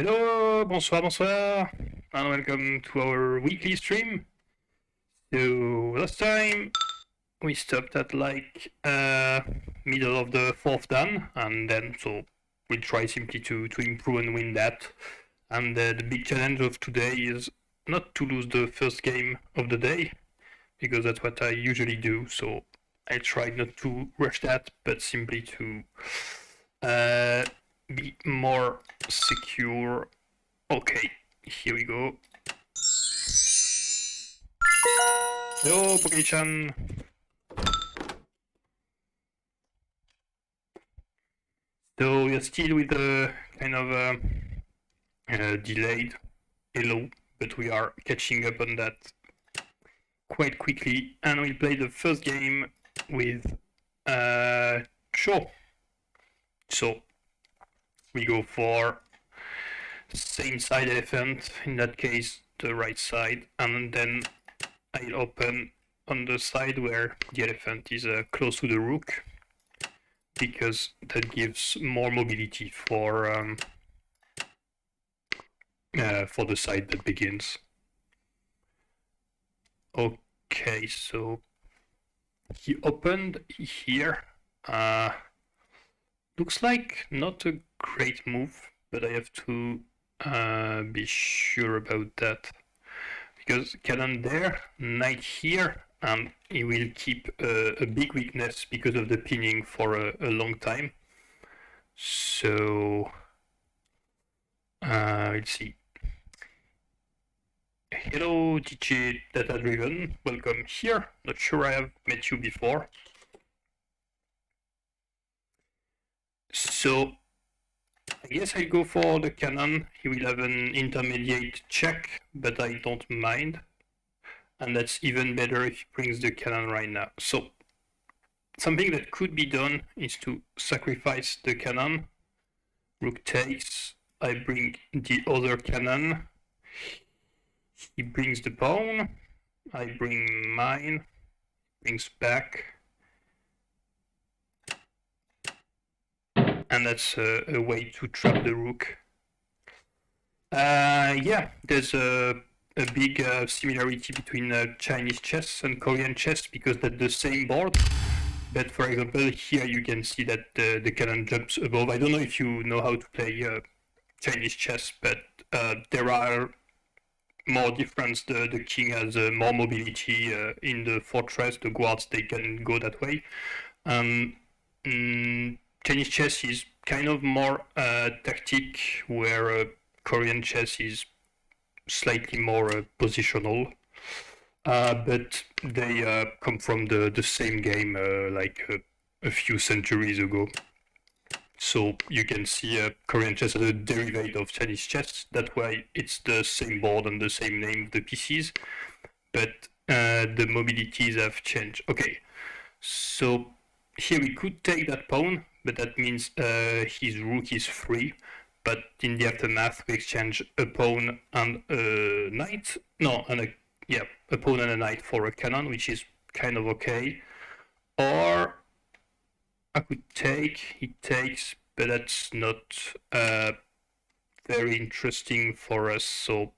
Hello, bonsoir, bonsoir, and welcome to our weekly stream. So last time we stopped at like middle of the fourth dan, and then so we'll try simply to improve and win that. And the big challenge of today is not to lose the first game of the day, because that's what I usually do. So I try not to rush that, but simply to be more secure. Okay, here we go. Hello, Poke-chan. So we're still with a kind of delayed hello, but we are catching up on that quite quickly, and we'll play the first game with Sure. So we go for same side elephant, in that case the right side, and then I'll open on the side where the elephant is close to the rook, because that gives more mobility for the side that begins. Okay, so he opened here. Looks like not a great move, but I have to be sure about that, because cannon there, knight here, and he will keep a big weakness because of the pinning for a long time. So let's see. Hello, DJ Data Driven, welcome here. Not sure I have met you before. So I guess I'll go for the cannon. He will have an intermediate check, but I don't mind. And that's even better if he brings the cannon right now. So something that could be done is to sacrifice the cannon. Rook takes, I bring the other cannon. He brings the pawn, I bring mine, brings back. And that's a way to trap the rook. Yeah, there's a big similarity between Chinese chess and Korean chess, because they're the same board. But for example, here you can see that the cannon jumps above. I don't know if you know how to play Chinese chess, but there are more difference. The king has more mobility in the fortress. The guards, they can go that way. Chinese chess is kind of more tactic, where Korean chess is slightly more positional. But they come from the same game like a few centuries ago. So you can see Korean chess as a derivative of Chinese chess. That's why it's the same board and the same name of the pieces. But the mobilities have changed. Okay, so here we could take that pawn, but that means his rook is free. But in the aftermath, we exchange a pawn and a knight. No, and a pawn and a knight for a cannon, which is kind of okay. Or I could take, he takes, but that's not very interesting for us. So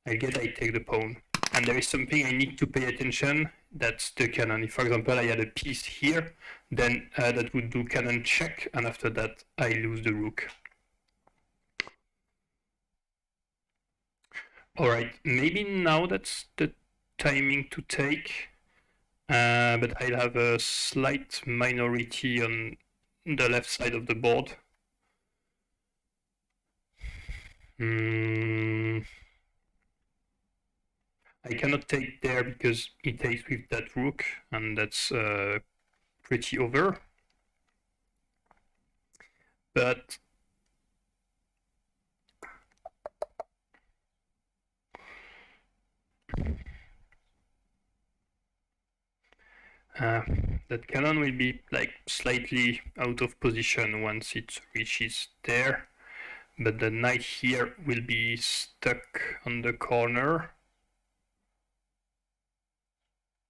I guess I take the pawn. And there is something I need to pay attention. That's the cannon. If, for example, I had a piece here, then that would do cannon check, and after that I lose the rook. Alright, maybe now that's the timing to take, but I'll have a slight minority on the left side of the board. I cannot take there because he takes with that rook, and that's pretty over. But that cannon will be like slightly out of position once it reaches there, but the knight here will be stuck on the corner,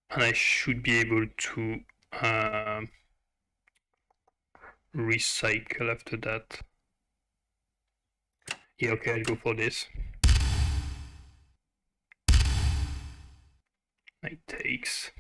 and I should be able to recycle after that. Yeah, okay, I'll go for this. Knight takes.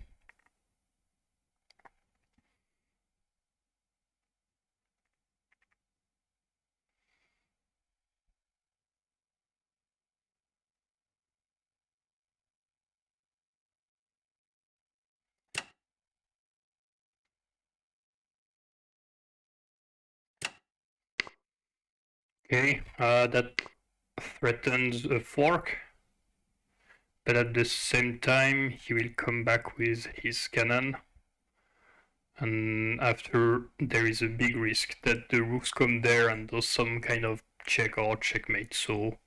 Okay, that threatens a fork, but at the same time he will come back with his cannon, and after there is a big risk that the rooks come there and does some kind of check or checkmate, so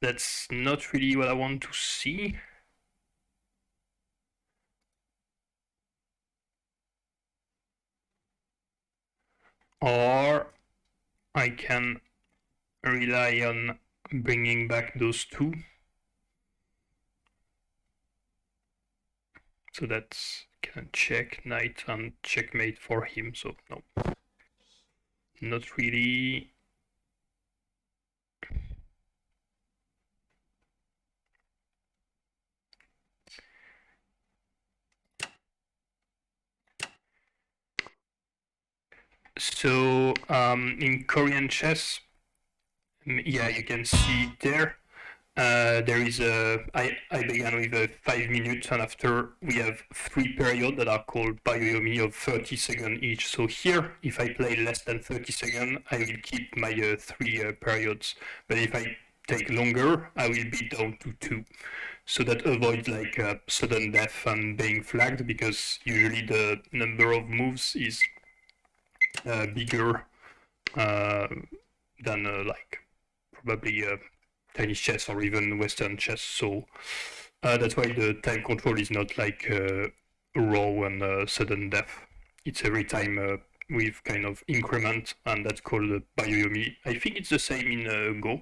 that's not really what I want to see. Or I can rely on bringing back those two. So that's can check knight and checkmate for him. So no, not really. So in Korean chess, yeah, you can see there. There is I began with 5 minutes, and after we have 3 periods that are called Bayoyomi of 30 seconds each. So here, if I play less than 30 seconds, I will keep my 3 periods. But if I take longer, I will be down to 2. So that avoids like sudden death and being flagged, because usually the number of moves is bigger than like probably Chinese chess or even Western chess. So that's why the time control is not like raw and sudden death. It's every time with kind of increment, and that's called Bayoyomi. I think it's the same in Go,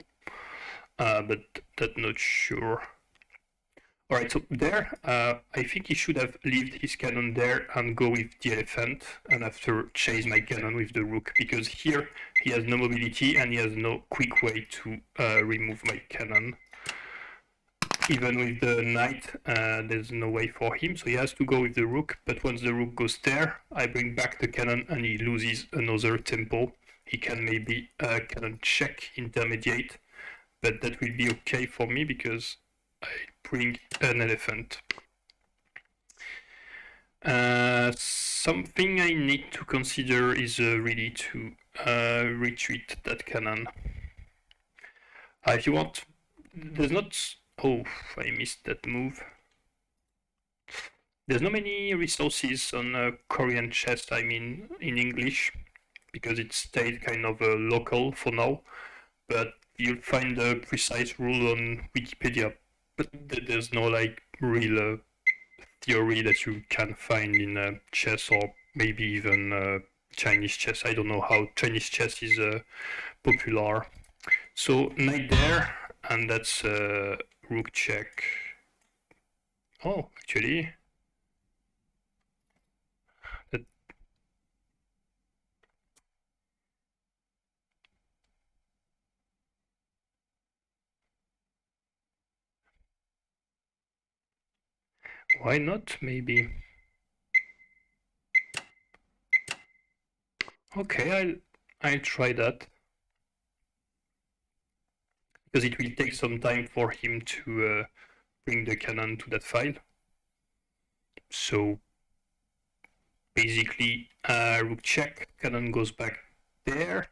but that's not sure. Alright, so there, I think he should have left his cannon there and go with the elephant, and after chase my cannon with the rook, because here he has no mobility and he has no quick way to remove my cannon. Even with the knight, there's no way for him, so he has to go with the rook, but once the rook goes there, I bring back the cannon and he loses another tempo. He can maybe cannon check intermediate, but that will be okay for me because I bring an elephant. Something I need to consider is really to retreat that cannon. If you want, there's not. Oh, I missed that move. There's not many resources on Korean chess, I mean, in English, because it stayed kind of local for now. But you'll find a precise rule on Wikipedia, but there's no like real theory that you can find in chess or maybe even Chinese chess. I don't know how Chinese chess is popular. So knight there, and that's rook check. Oh, actually, that why not? Maybe. Okay, I'll try that, because it will take some time for him to bring the cannon to that file. So basically, rook check, cannon goes back there,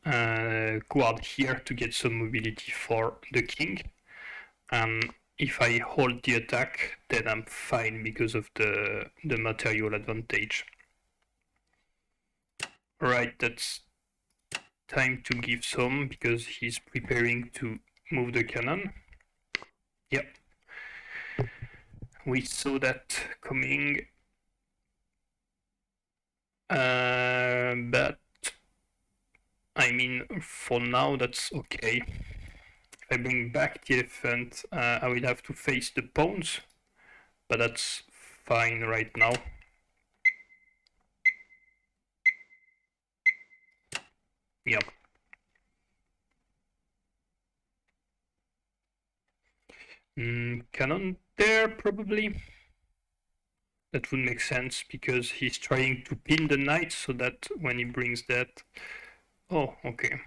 guard here to get some mobility for the king, and if I hold the attack, then I'm fine because of the material advantage. Right, that's time to give some, because he's preparing to move the cannon. Yep. We saw that coming. But I mean, for now, that's okay. If I bring back the elephant, I will have to face the pawns, but that's fine right now. Yep. Cannon there, probably. That would make sense, because he's trying to pin the knight, so that when he brings that... Oh, okay.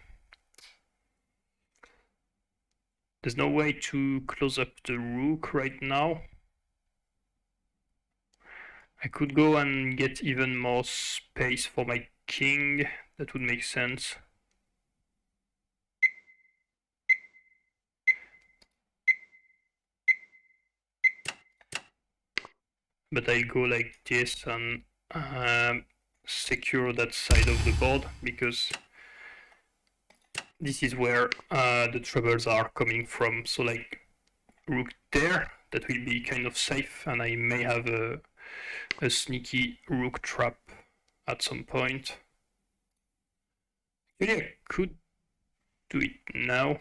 There's no way to close up the rook right now. I could go and get even more space for my king. That would make sense. But I'll go like this and secure that side of the board, because this is where the troubles are coming from. So like rook there, that will be kind of safe, and I may have a sneaky rook trap at some point. Actually, I could do it now,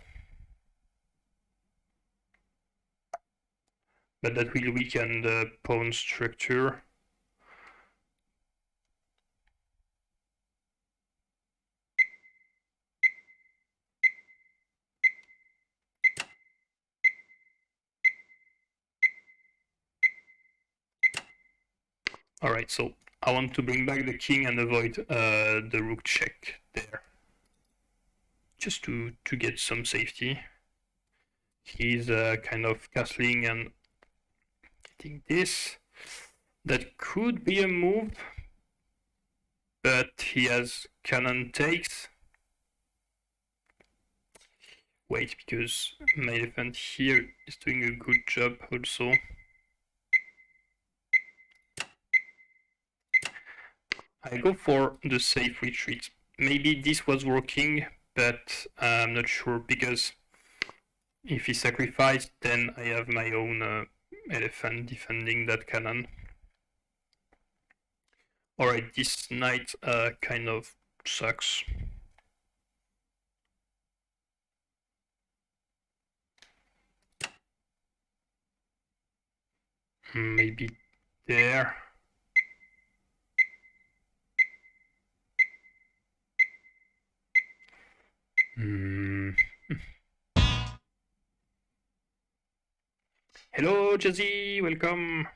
but that will weaken the pawn structure. Alright, so I want to bring back the king and avoid the rook check there. Just to get some safety. He's kind of castling and getting this. That could be a move, but he has cannon takes. Wait, because my elephant here is doing a good job also. I go for the safe retreat. Maybe this was working, but I'm not sure, because if he sacrificed, then I have my own elephant defending that cannon. Alright, this knight kind of sucks. Maybe there. Hello, Jazzy, welcome.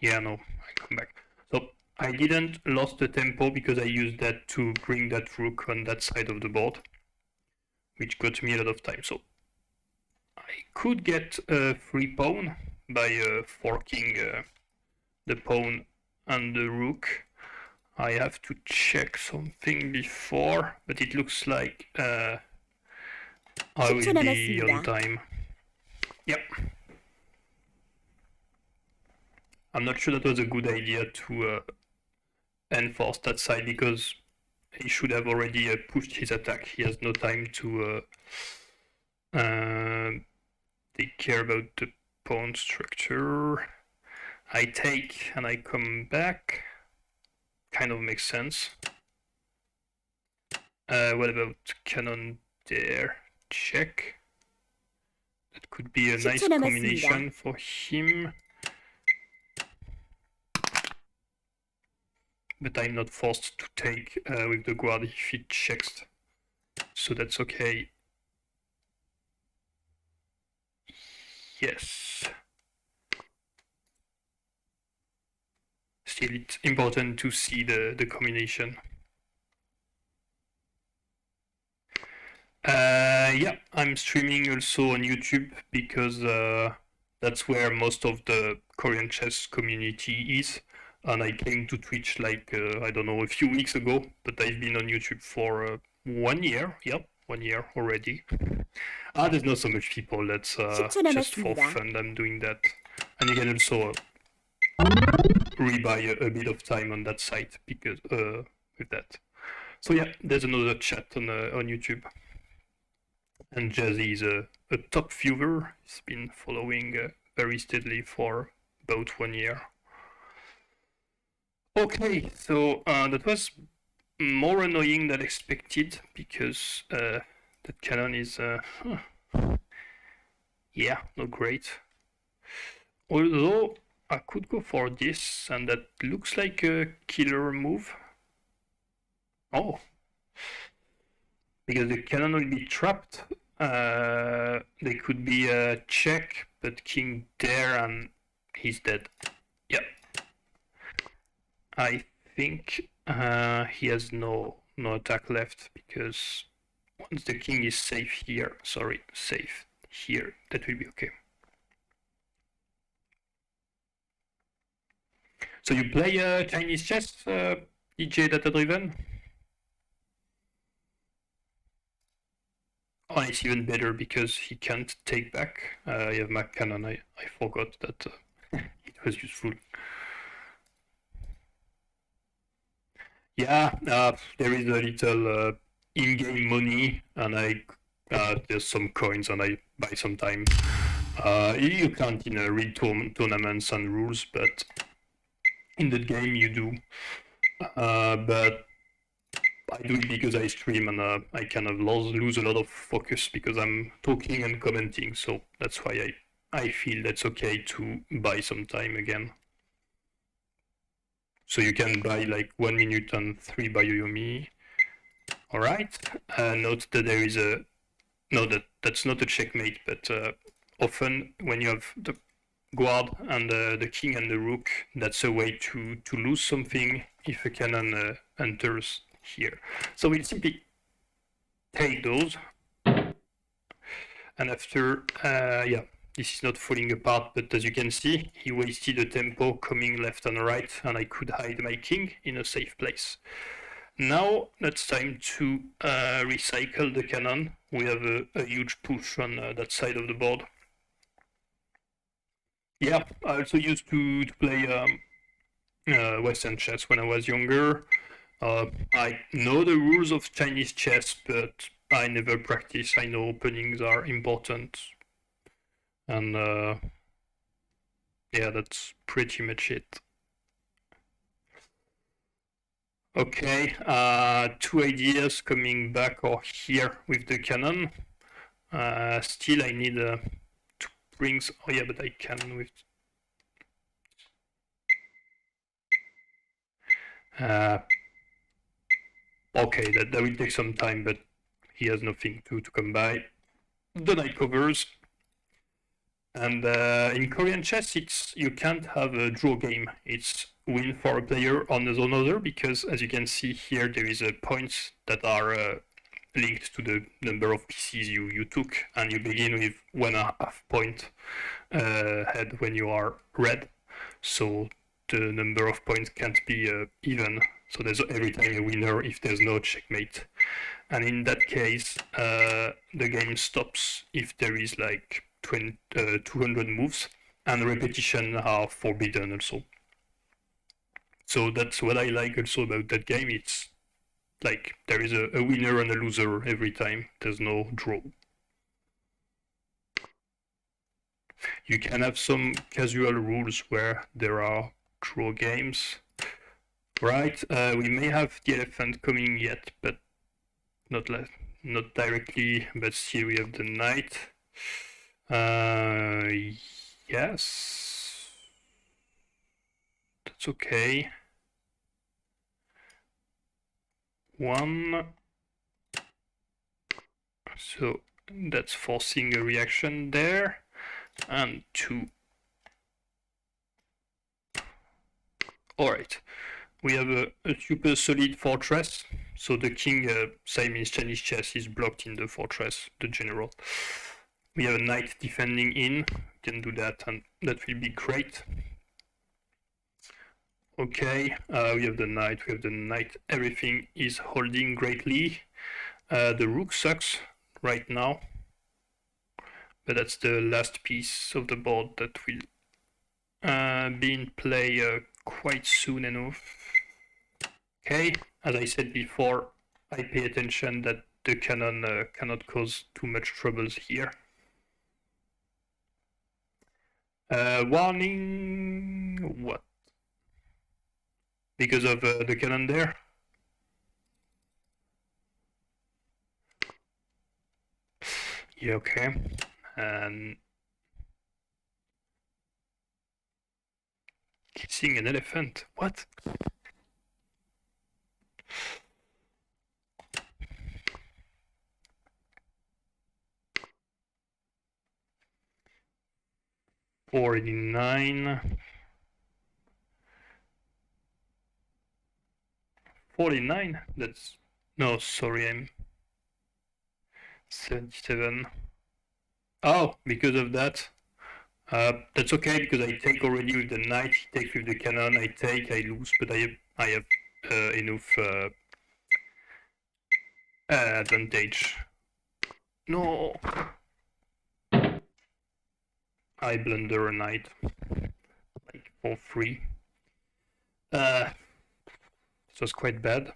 Yeah, no, I come back. So I didn't lost the tempo because I used that to bring that rook on that side of the board, which got me a lot of time. So I could get a free pawn by forking the pawn and the rook. I have to check something before, but it looks like I will be on time. Yep. I'm not sure that was a good idea to enforce that side, because he should have already pushed his attack. He has no time to take care about the pawn structure. I take and I come back. Kind of makes sense. What about cannon there? Check. That could be a nice combination for him. But I'm not forced to take with the guard if it checks. So that's okay. Yes. Still, it's important to see the combination. Yeah, I'm streaming also on YouTube, because that's where most of the Korean chess community is. And I came to Twitch like, I don't know, a few weeks ago, but I've been on YouTube for 1 year. Yep, 1 year already. There's not so much people, that's just for fun I'm doing that. And you can also rebuy a bit of time on that site, because with that. So yeah, there's another chat on YouTube. And Jazzy is a top viewer. He's been following very steadily for about 1 year. Okay, so that was more annoying than expected, because that cannon is yeah, not great. Although I could go for this, and that looks like a killer move. Oh, because the cannon will be trapped. They could be a check, but king there and he's dead. Yeah. I think he has no attack left because once the king is safe here, safe here, that will be okay. So you play Chinese chess, DJ Data Driven? Oh, it's even better because he can't take back. You have Mac Cannon. I forgot that it was useful. Yeah, there is a little in-game money, and there's some coins, and I buy some time. You can't in real tournaments and rules, but in that game you do. But I do it because I stream and I kind of lose a lot of focus because I'm talking and commenting, so that's why I feel that's okay to buy some time again. So you can buy like 1 minute and 3 Bayoyomi. Alright, note that there is a... No, that's not a checkmate, but often when you have the guard and the king and the rook, that's a way to lose something if a cannon enters here. So we'll simply take those, and after, yeah, this is not falling apart, but as you can see, he wasted a tempo coming left and right, and I could hide my king in a safe place. Now it's time to recycle the cannon. We have a huge push on that side of the board. Yeah, I also used to play Western chess when I was younger. I know the rules of Chinese chess, but I never practice. I know openings are important. And yeah, that's pretty much it. Okay, 2 ideas coming back or here with the cannon. Still I need 2 rings. Oh yeah, but I can with... okay, that will take some time, but he has nothing to come by. The knight covers. And in Korean chess, you can't have a draw game. It's win for a player on another, because as you can see here, there is points that are linked to the number of pieces you took, and you begin with 1.5 point head when you are red. So the number of points can't be even. So there's every time a winner if there's no checkmate. And in that case, the game stops if there is like 200 moves, and repetition are forbidden also. So that's what I like also about that game. It's like there is a winner and a loser every time. There's no draw. You can have some casual rules where there are draw games. Right, we may have the elephant coming yet, but not directly, but still we have the knight. Yes, that's okay. 1. So that's forcing a reaction there, and 2. Alright, we have a super solid fortress. So the king, same in Chinese chess, is blocked in the fortress, the general. We have a knight defending in, can do that, and that will be great. Okay, we have the knight, everything is holding greatly. The rook sucks right now, but that's the last piece of the board that will be in play quite soon enough. Okay, as I said before, I pay attention that the cannon cannot cause too much troubles here. Warning, what? Because of the cannon there? Yeah, okay. And kissing an elephant, what? 49. 49? That's... No, sorry, I'm 77. Oh, because of that. That's okay because I take already with the knight, he takes with the cannon, I take, I lose, but I have enough advantage. No! I blunder a knight. Like for free. It was quite bad.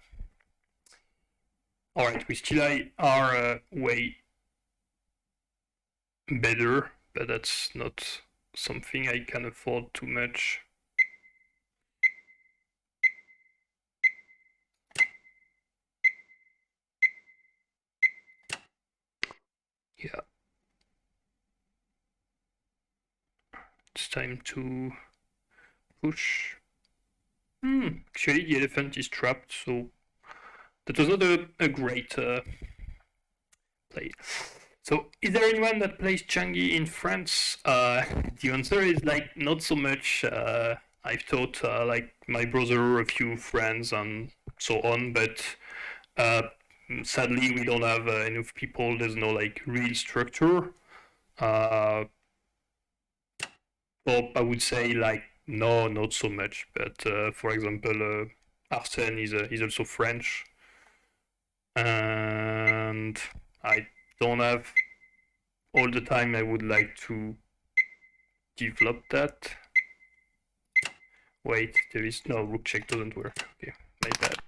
Alright, we still are way better, but that's not something I can afford too much. Yeah. It's time to push. Actually, the elephant is trapped, so that was not a great play. So, is there anyone that plays Janggi in France? The answer is like not so much. I've taught like my brother, a few friends, and so on, but sadly we don't have enough people. There's no like real structure. Or I would say like no, not so much. But for example, Arsène is also French, and I don't have all the time I would like to develop that. Wait, there is no rook check doesn't work. Okay, my bad.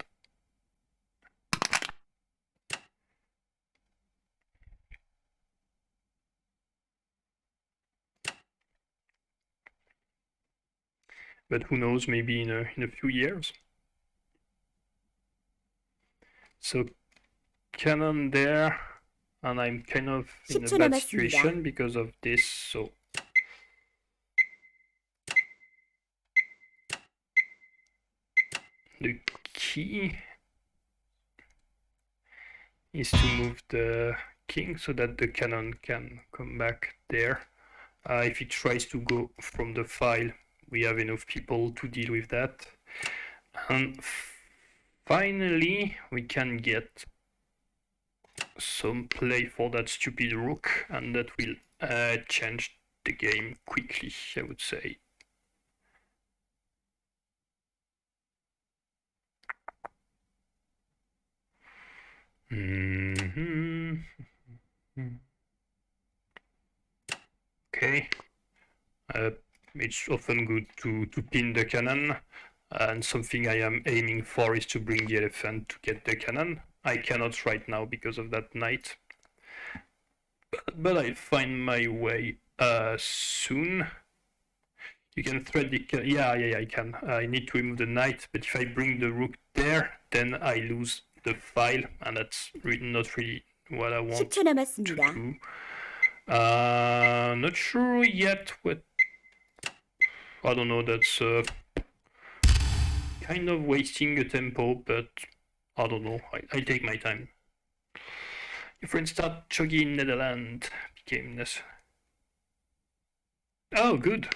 But who knows, maybe in a few years. So cannon there, and I'm kind of in a bad situation because of this, so the key is to move the king so that the cannon can come back there. If it tries to go from the file, we have enough people to deal with that. And finally, we can get some play for that stupid rook, and that will change the game quickly, I would say. Okay. It's often good to pin the cannon, and something I am aiming for is to bring the elephant to get the cannon. I cannot right now because of that knight, but I'll find my way soon. You can thread the yeah, I can. I need to remove the knight, but if I bring the rook there, then I lose the file, and that's not really what I want to do. Not sure yet what. I don't know, that's kind of wasting a tempo, but I don't know. I take my time. Your friend start Janggi in Netherlands became this. Oh, good.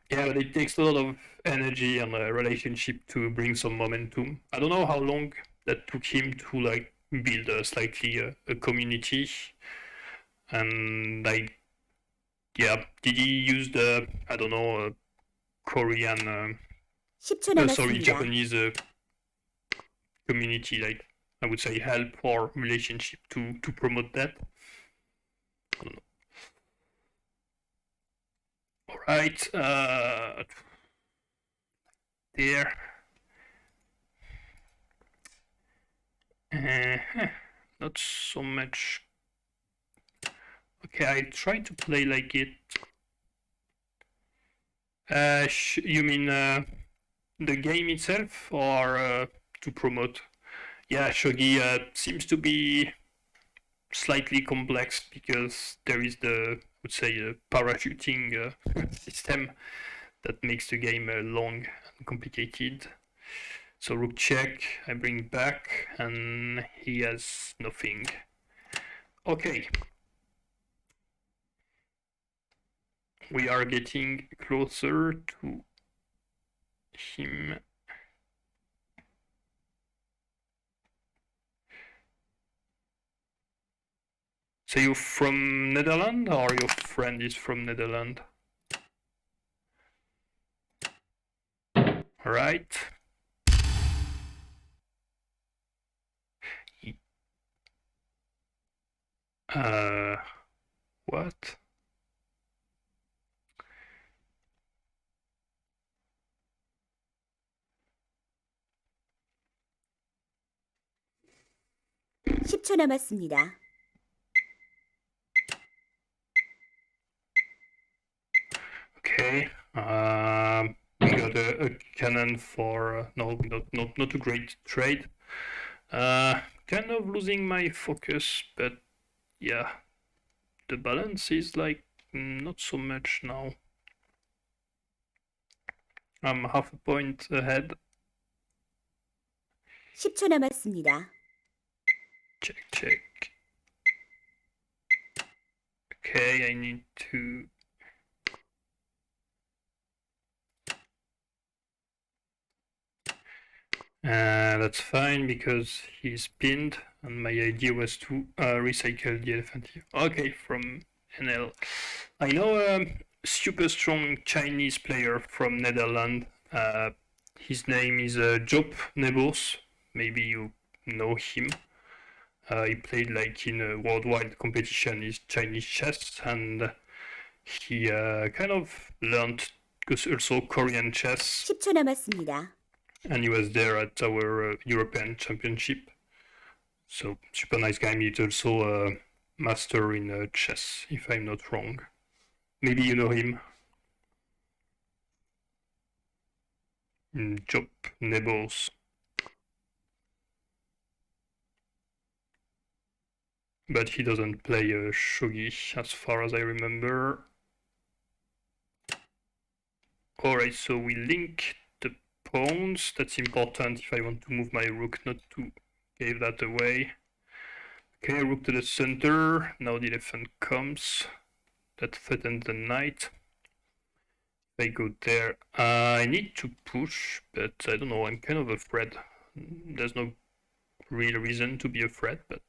Yeah, but it takes a lot of energy and a relationship to bring some momentum. I don't know how long that took him to like build a community, and like, yeah, did he use the I don't know Korean? Sorry, Japanese community, like I would say help or relationship to promote that. I don't know. All right, there. Not so much. Okay, I try to play like it. You mean the game itself, or to promote? Yeah, shogi seems to be slightly complex because there is the, I would say, parachuting system that makes the game long and complicated. So rook check, I bring back, and he has nothing. Okay. we are getting closer to him. So you're from Netherlands, or your friend is from Netherlands? All right. What? (10초) 남았습니다. Okay. We got a cannon for no, not a great trade. Kind of losing my focus, but yeah, the balance is like not so much now. I'm half a point ahead. 10초 남았습니다. Check. Okay, I need to. That's fine because he's pinned, and my idea was to recycle the elephant here. Okay, from NL. I know a super strong Chinese player from Netherlands. His name is Job Nebos. Maybe you know him. He played like in a worldwide competition, is Chinese chess, and he kind of learned also Korean chess. 10초 남았습니다. And he was there at our European Championship. So super nice guy. He's also a master in chess, if I'm not wrong. Maybe you know him. Job Nebos. But he doesn't play shogi, as far as I remember. Alright, so we link the pawns. That's important if I want to move my rook, not to give that away. Okay, rook to the center. Now the elephant comes. That threatens the knight. If I go there, I need to push, but I don't know, I'm kind of afraid. There's no real reason to be afraid, but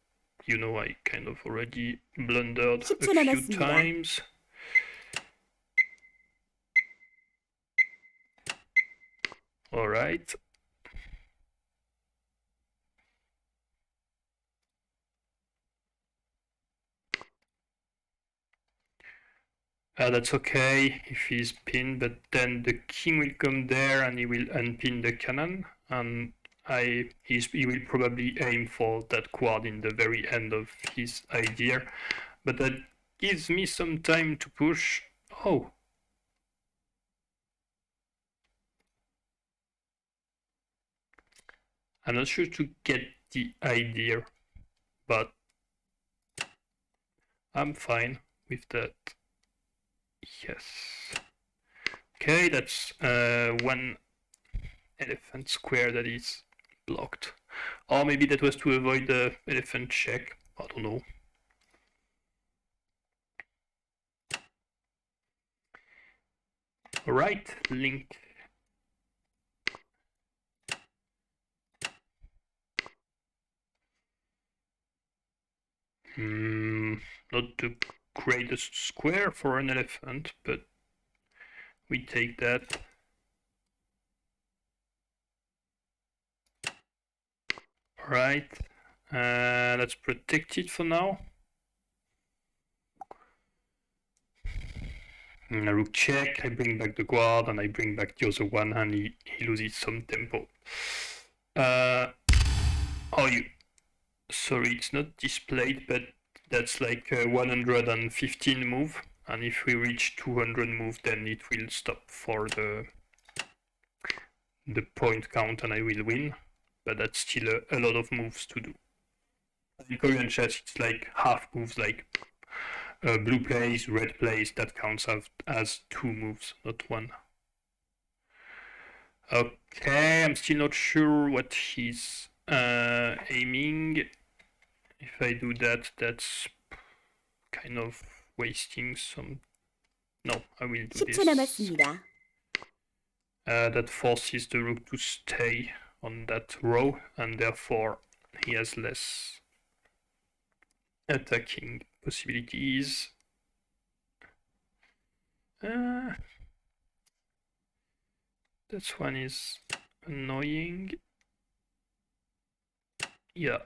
you know, I kind of already blundered a few times. All right. That's okay if he's pinned, but then the king will come there and he will unpin the cannon, and he will probably aim for that quad in the very end of his idea, but that gives me some time to push. Oh. I'm not sure to get the idea, but I'm fine with that. Yes. Okay, that's one elephant square that is blocked. Or maybe that was to avoid the elephant check. I don't know. Alright, link. Not the greatest square for an elephant, but we take that. Alright, let's protect it for now. I rook check, I bring back the guard, and I bring back the other one, and he loses some tempo. Sorry, it's not displayed, but that's like a 115 move, and if we reach 200 move, then it will stop for the point count, and I will win. But that's still a lot of moves to do. In Korean chess, it's like half moves, like blue plays, red plays, that counts as 2 moves, not 1. Okay, I'm still not sure what he's aiming. If I do that, that's kind of wasting some No, I will do 10초 this. 남았습니다. That forces the rook to stay on that row, and therefore he has less attacking possibilities. That one is annoying. Yeah.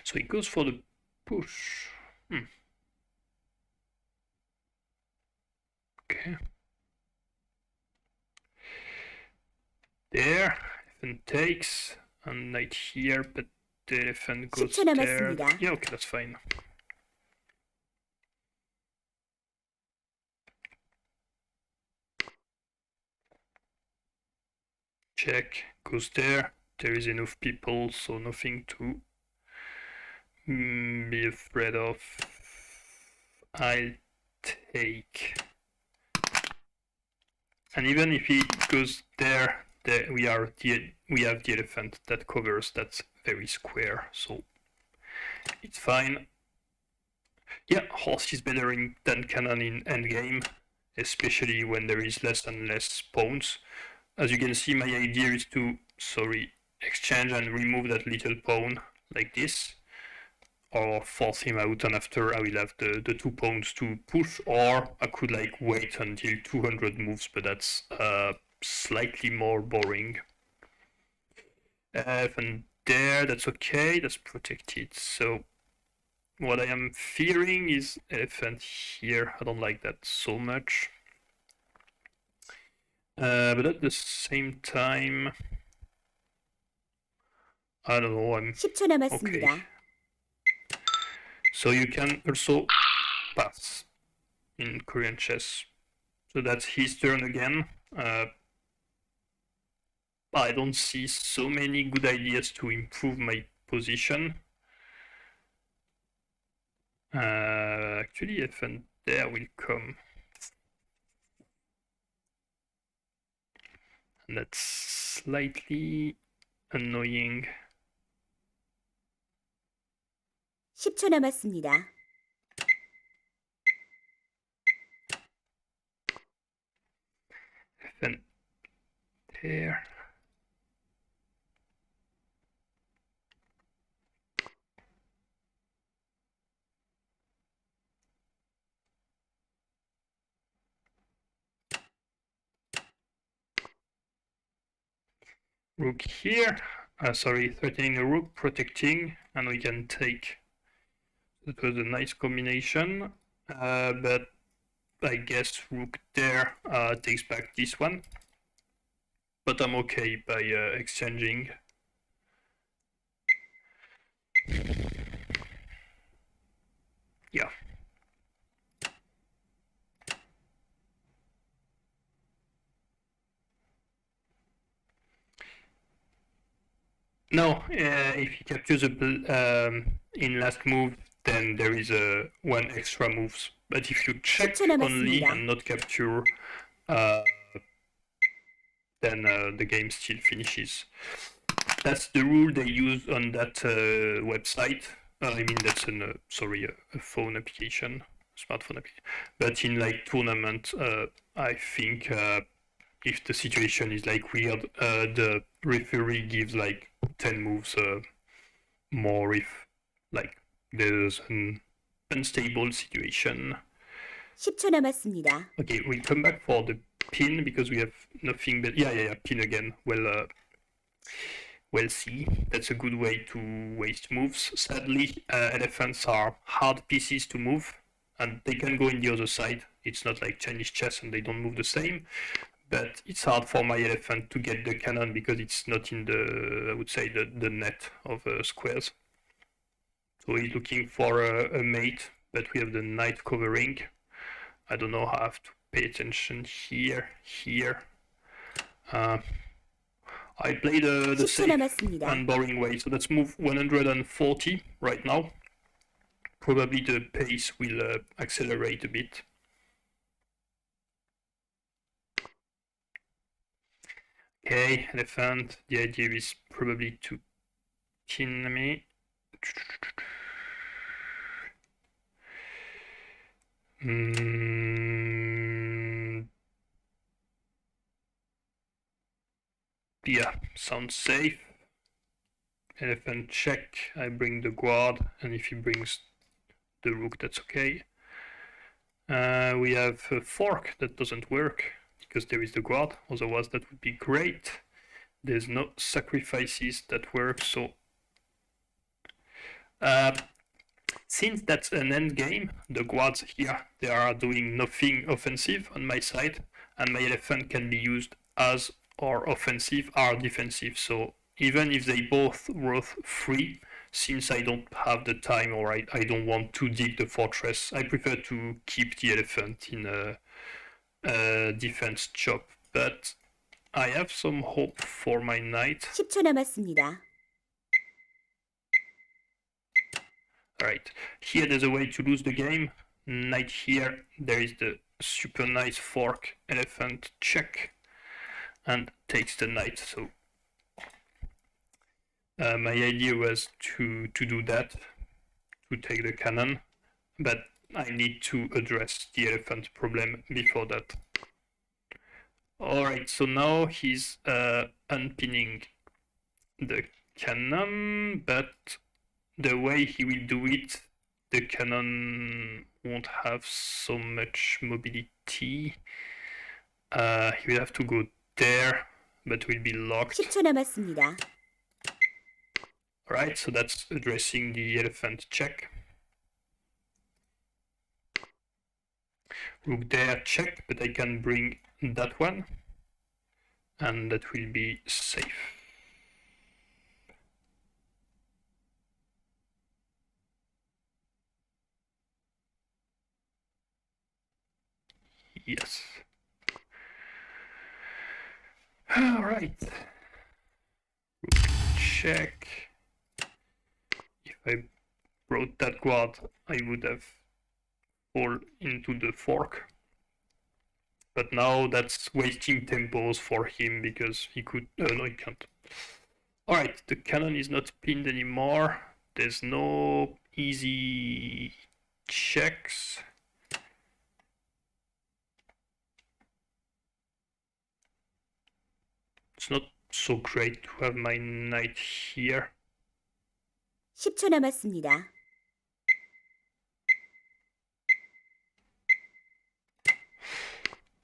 So he goes for the push. Okay. There, elephant takes, and knight here, but the elephant goes 10초 there. 남았습니다. Yeah, okay, that's fine. Check, goes there. There is enough people, so nothing to be afraid of. I'll take. And even if he goes there, we have the elephant that covers that very square, so it's fine. Yeah, horse is better than cannon in endgame, especially when there is less and less pawns. As you can see, my idea is to, exchange and remove that little pawn like this, or force him out, and after I will have the 2 pawns to push, or I could like wait until 200 moves, but that's slightly more boring. And there, that's okay, that's protected. So what I am fearing is elephant here. I don't like that so much. But at the same time, I don't know, I'm 10초 남았습니다. okay. So you can also pass in Korean chess. So that's his turn again. I don't see so many good ideas to improve my position. Actually, elephant there will come. And that's slightly annoying. 10초 남았습니다. Elephant there. Rook here, threatening a rook, protecting, and we can take. That was a nice combination, but I guess rook there takes back this one. But I'm okay by exchanging. Yeah. No, if he captures in last move, then there is a 1 extra moves. But if you check 10초 only 남았습니다. and not capture, then the game still finishes. That's the rule they use on that website. I mean, that's a phone application, smartphone application. But in like tournament, I think if the situation is like weird, the referee gives like 10 moves more if like there's an unstable situation. 10초 남았습니다. Okay, we come back for the pin because we have nothing but yeah, pin again. Well, see, that's a good way to waste moves. Sadly, elephants are hard pieces to move, and they can go in the other side. It's not like Chinese chess and they don't move the same, but it's hard for my elephant to get the cannon because it's not in the, I would say, the net of squares. So he's looking for a mate, but we have the knight covering. I don't know how I have to pay attention here. I played the safe and boring way, so let's move 140 right now. Probably the pace will accelerate a bit. Okay, elephant, the idea is probably to pin me, Yeah, sounds safe. Elephant check. I bring the guard, and if he brings the rook, that's okay. We have a fork that doesn't work because there is the guard, otherwise that would be great. There's no sacrifices that work, so since that's an end game, the guards here, they are doing nothing offensive on my side, and my elephant can be used as or offensive or defensive. So even if they both worth 3, since I don't have the time or I don't want to dig the fortress, I prefer to keep the elephant in a defense job. But I have some hope for my knight. 10초 남았습니다. Alright, here there's a way to lose the game. Knight here, there is the super nice fork, elephant check, and takes the knight. So my idea was to do that, to take the cannon, but I need to address the elephant problem before that. Alright, so now he's unpinning the cannon, but the way he will do it, the cannon won't have so much mobility. He will have to go there, but will be locked. 10초 남았습니다. Alright, so that's addressing the elephant check. Rook there, check, but I can bring that one, and that will be safe. Yes. Alright. Rook check. If I brought that guard, I would have fall into the fork. But now that's wasting tempos for him because he could... no, he can't. Alright, the cannon is not pinned anymore. There's no easy checks. It's not so great to have my knight here. 10초 남았습니다.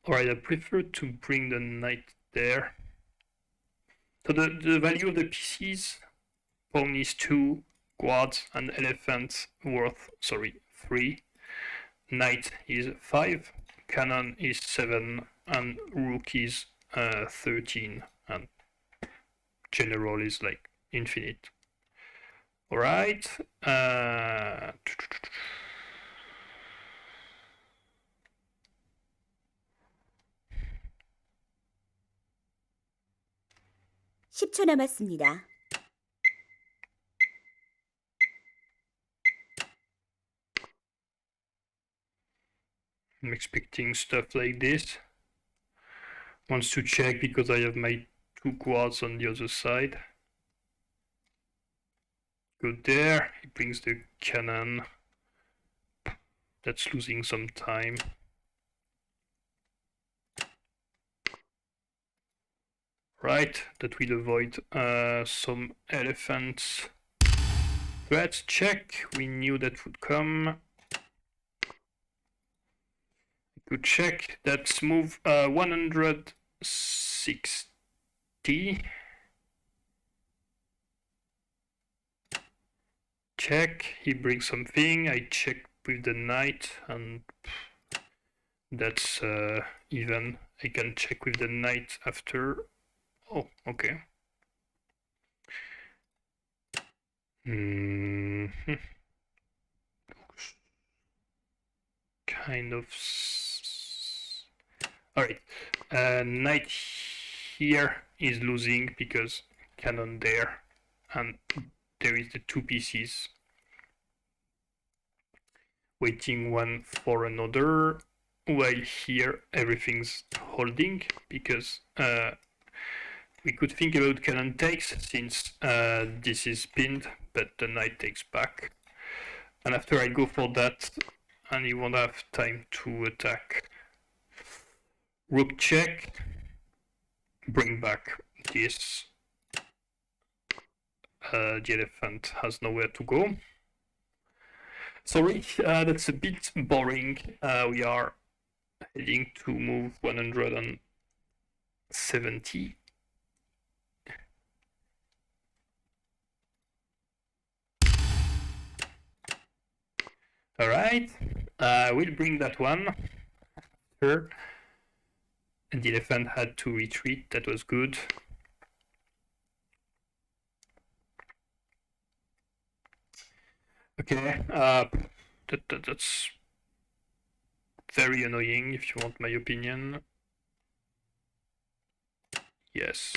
Alright, I prefer to bring the knight there. So the value of the pieces, pawn is 2, guards and elephants worth, 3. Knight is 5, cannon is 7, and rook is 13, and general is like infinite. Alright. (10초) 남았습니다. I'm expecting stuff like this. Wants to check because I have my 2 guards on the other side. Go there, he brings the cannon. That's losing some time. Right, that will avoid some elephants. Let's check, we knew that would come. Good check, that's move 160. Check, he brings something, I check with the knight, and that's even. I can check with the knight after. Oh, okay. Kind of. Alright, knight here is losing because cannon there, and there is the 2 pieces waiting one for another, while here everything's holding because we could think about cannon takes since this is pinned, but the knight takes back. And after I go for that, and he won't have time to attack. Rook check, bring back this. The elephant has nowhere to go. Sorry, that's a bit boring. We are heading to move 170. Alright, we'll bring that one. Sure. And the elephant had to retreat, that was good. Okay, that's very annoying if you want my opinion. Yes.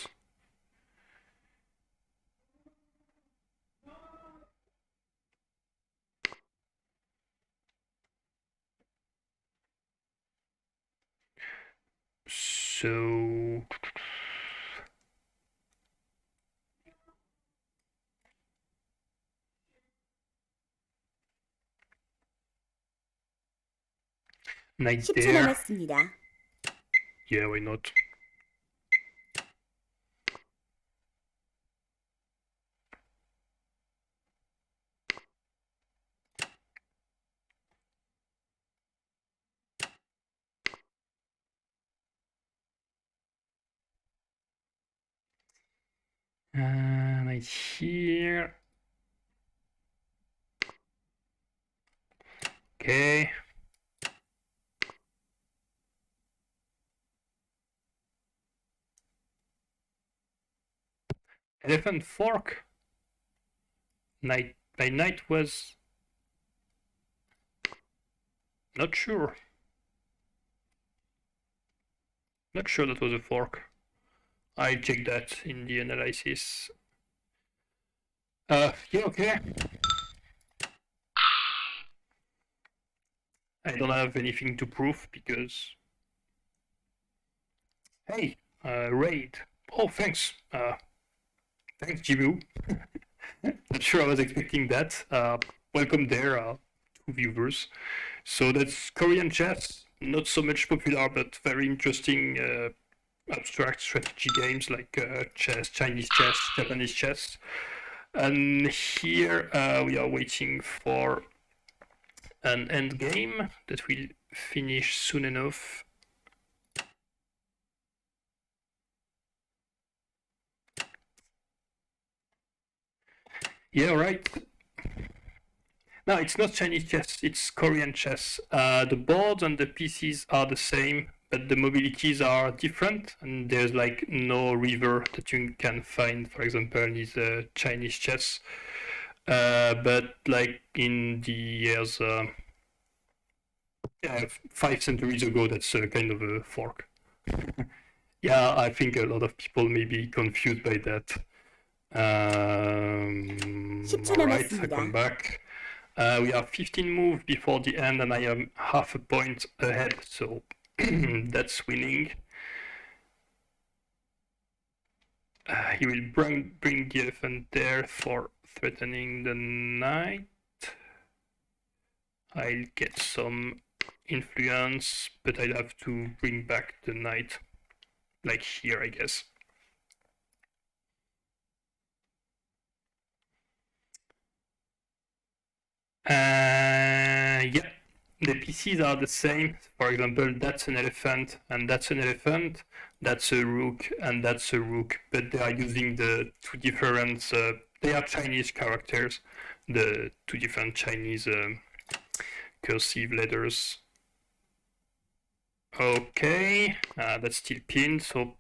So knight 10초 there. 남았습니다. Yeah, why not? Knight here. Okay. Elephant fork. Knight. My knight was not sure. Not sure that was a fork. I'll check that in the analysis. Yeah, okay. I don't have anything to prove because. Hey, raid. Oh, thanks. Thanks, Jibu. Not sure I was expecting that. Welcome there, to viewers. So that's Korean chess. Not so much popular, but very interesting abstract strategy games like chess, Chinese chess, Japanese chess. And here we are waiting for an end game that will finish soon enough. Yeah, right. No, it's not Chinese chess, it's Korean chess. The boards and the pieces are the same, but the mobilities are different, and there's like no river that you can find, for example, in the Chinese chess. But like in the years 5 centuries ago, that's kind of a fork. Yeah, I think a lot of people may be confused by that. 10초 Alright, I 남았습니다. come back. We are 15 moves before the end, and I am half a point ahead, so that's winning. He will bring the elephant there for threatening the knight. I'll get some influence, but I'll have to bring back the knight, like here, I guess. Yeah, the pieces are the same. For example, that's an elephant, and that's an elephant. That's a rook, and that's a rook. But they are using the two different. They are Chinese characters, the two different Chinese cursive letters. Okay, that's still pinned. So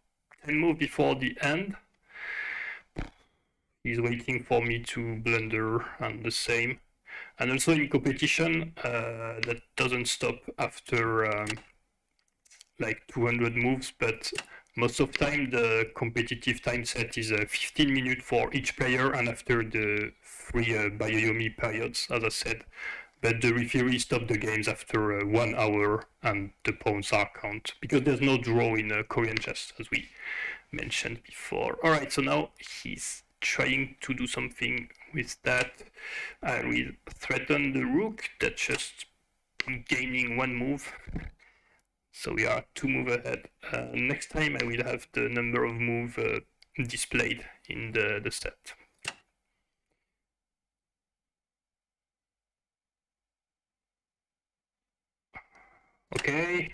10 move before the end. He's waiting for me to blunder, and the same. And also in competition, that doesn't stop after like 200 moves, but most of the time the competitive time set is 15 minutes for each player, and after the 3 Bayoyomi periods, as I said. But the referee stopped the games after 1 hour, and the pawns are count, because there's no draw in Korean chess, as we mentioned before. Alright, so now he's trying to do something with that, I will threaten the rook that's just gaining one move. So we are 2 moves ahead. Next time I will have the number of moves displayed in the set. Okay,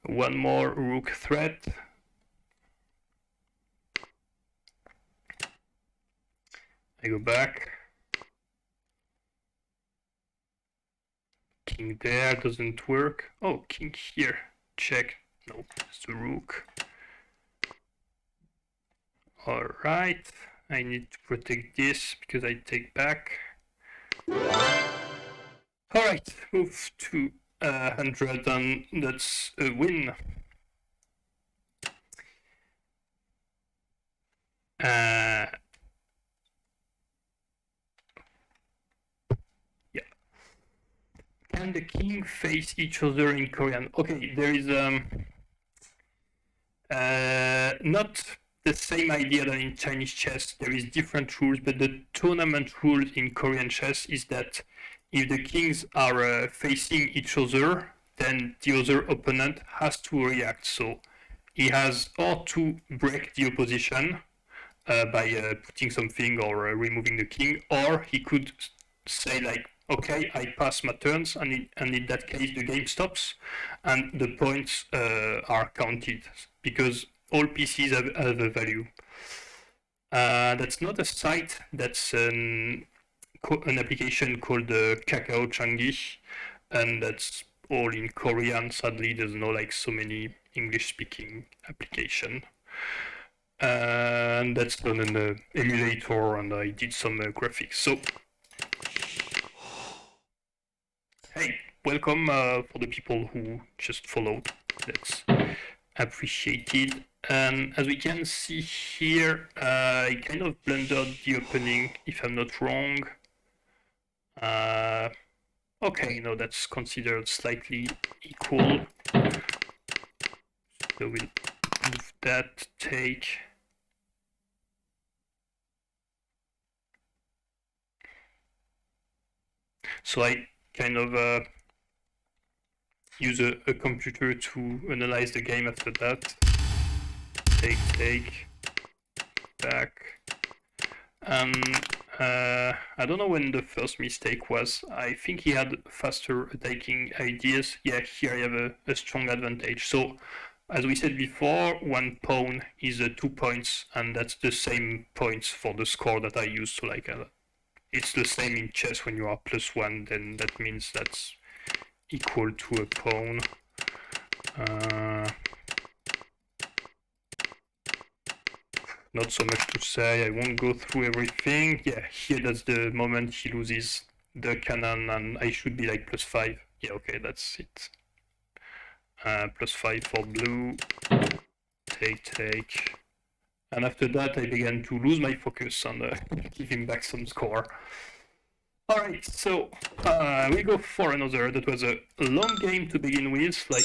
one more rook threat. I go back. King there doesn't work. Oh, king here. Check. No, it's the rook. Alright, I need to protect this because I take back. Alright, move to 100 and that's a win. Yeah. Can the king face each other in Korean? Okay, there is not the same idea than in Chinese chess. There is different rules, but the tournament rules in Korean chess is that if the kings are facing each other, then the other opponent has to react. So he has or to break the opposition by putting something or removing the king, or he could say like, okay, I pass my turns, and in that case the game stops, and the points are counted because all PCs have a value. That's not a site. That's an application called Kakao Janggi, and that's all in Korean. Sadly, there's no like so many English-speaking application. And that's on an emulator, and I did some graphics. So, hey, welcome for the people who just followed. That's appreciated. And as we can see here, I kind of blundered the opening, if I'm not wrong. Okay, no, that's considered slightly equal. So we'll move that, take. So I kind of use a computer to analyze the game after that. Take, back. I don't know when the first mistake was. I think he had faster attacking ideas. Yeah, here I have a strong advantage. So, as we said before, one pawn is 2 points, and that's the same points for the score that I use. So, like, it's the same in chess when you are +1, then that means that's equal to a pawn. Not so much to say, I won't go through everything. Yeah, here that's the moment he loses the cannon, and I should be like +5. Yeah, okay, that's it. +5 for blue. Take. And after that, I began to lose my focus and give him back some score. Alright, so we go for another. That was a long game to begin with, like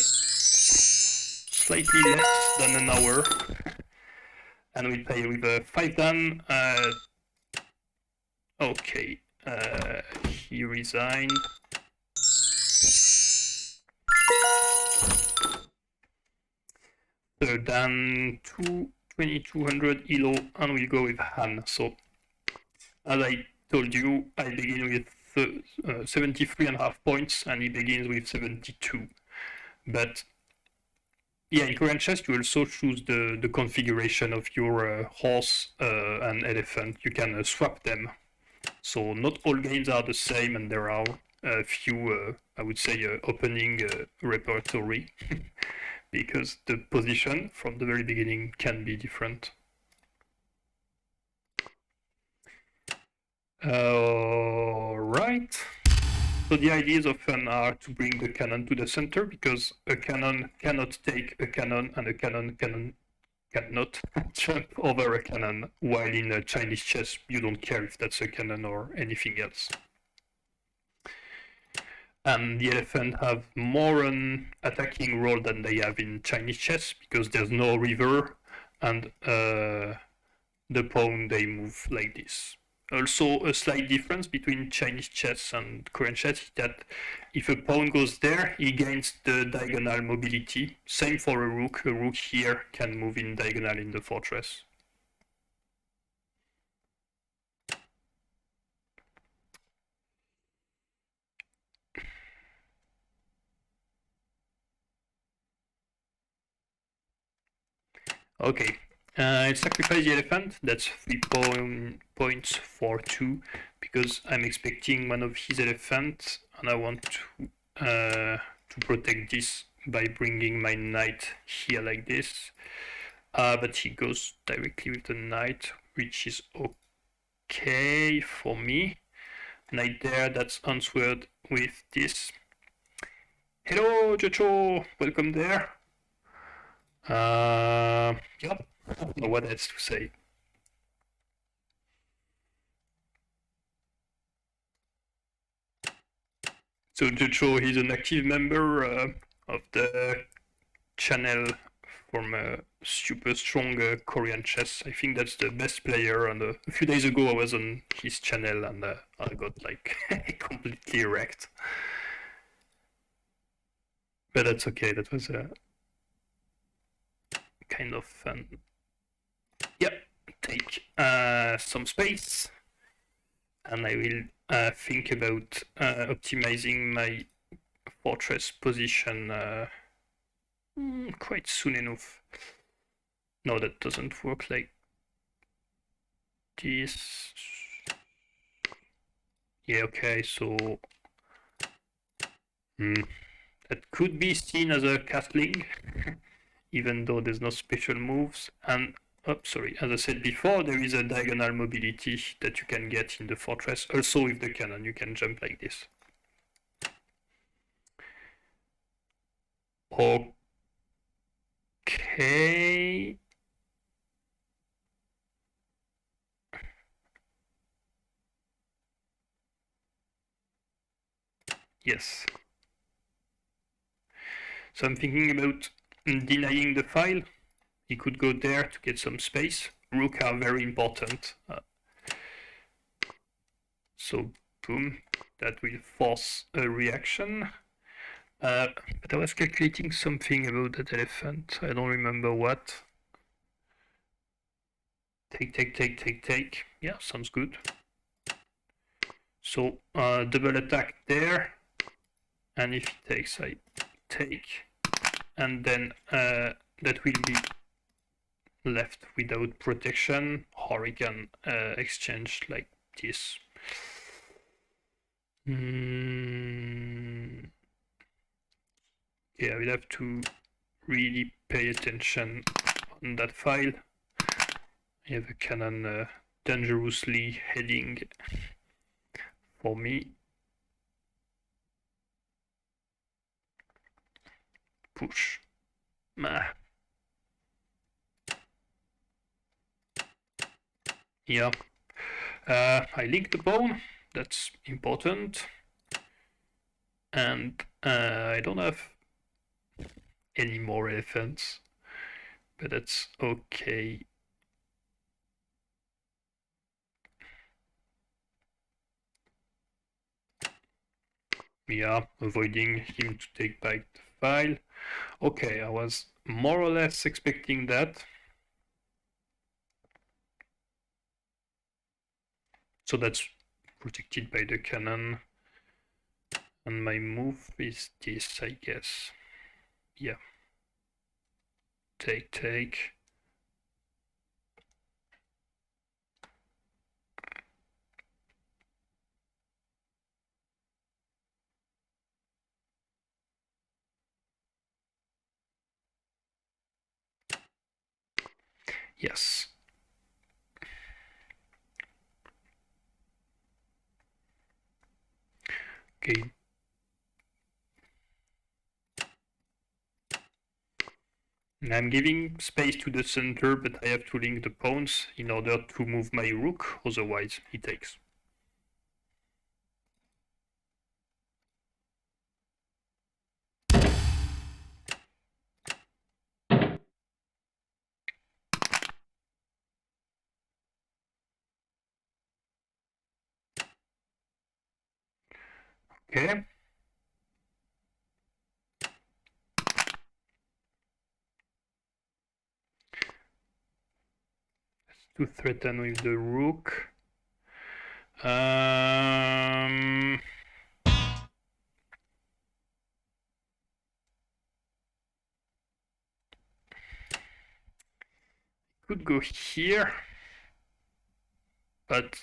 slightly less than an hour. And we play with 5 done. Okay, he resigned. So then 2200 ELO, and we'll go with Han. So as I told you, I begin with 73.5 points, and he begins with 72. But yeah, in Korean chess, you also choose the configuration of your horse and elephant. You can swap them. So not all games are the same, and there are a few, I would say, opening repertory, because the position from the very beginning can be different. Right. So the ideas often are to bring the cannon to the center, because a cannon cannot take a cannon, and a cannon cannot jump over a cannon, while in Chinese chess you don't care if that's a cannon or anything else. And the elephant have more an attacking role than they have in Chinese chess, because there's no river, and the pawn, they move like this. Also, a slight difference between Chinese chess and Korean chess is that if a pawn goes there, he gains the diagonal mobility. Same for a rook. A rook here can move in diagonal in the fortress. Okay, sacrifice the elephant. That's 3 points for 2, because I'm expecting one of his elephants, and I want to protect this by bringing my knight here like this. But he goes directly with the knight, which is okay for me. Knight there, that's answered with this. Hello, Jojo, welcome there. Yep, I don't know what else to say. So Jojo, he's an active member of the channel from a super strong Korean chess. I think that's the best player, and a few days ago I was on his channel and I got like completely wrecked. But that's okay, that was kind of fun. Yep, take some space, and I will think about optimizing my fortress position quite soon enough. No, that doesn't work like this. Yeah, okay, so that could be seen as a castling, even though there's no special moves. And sorry, as I said before, there is a diagonal mobility that you can get in the fortress. Also with the cannon, you can jump like this. Okay. Yes. So I'm thinking about denying the file. He could go there to get some space. Rook are very important. So boom, that will force a reaction. But I was calculating something about that elephant. I don't remember what. Take. Yeah, sounds good. So double attack there. And if he takes, I take. And then that will be left without protection, or he can exchange like this. Yeah, I will have to really pay attention on that file. I have a cannon dangerously heading for me. Push. Yeah. I link the pawn. That's important. And I don't have any more elephants, but that's okay. Yeah, avoiding him to take back the file. Okay, I was more or less expecting that. So that's protected by the cannon. And my move is this, I guess. Yeah. Take. Yes. Okay. I'm giving space to the center, but I have to link the pawns in order to move my rook, otherwise he takes. Okay. To threaten with the rook. Could go here, but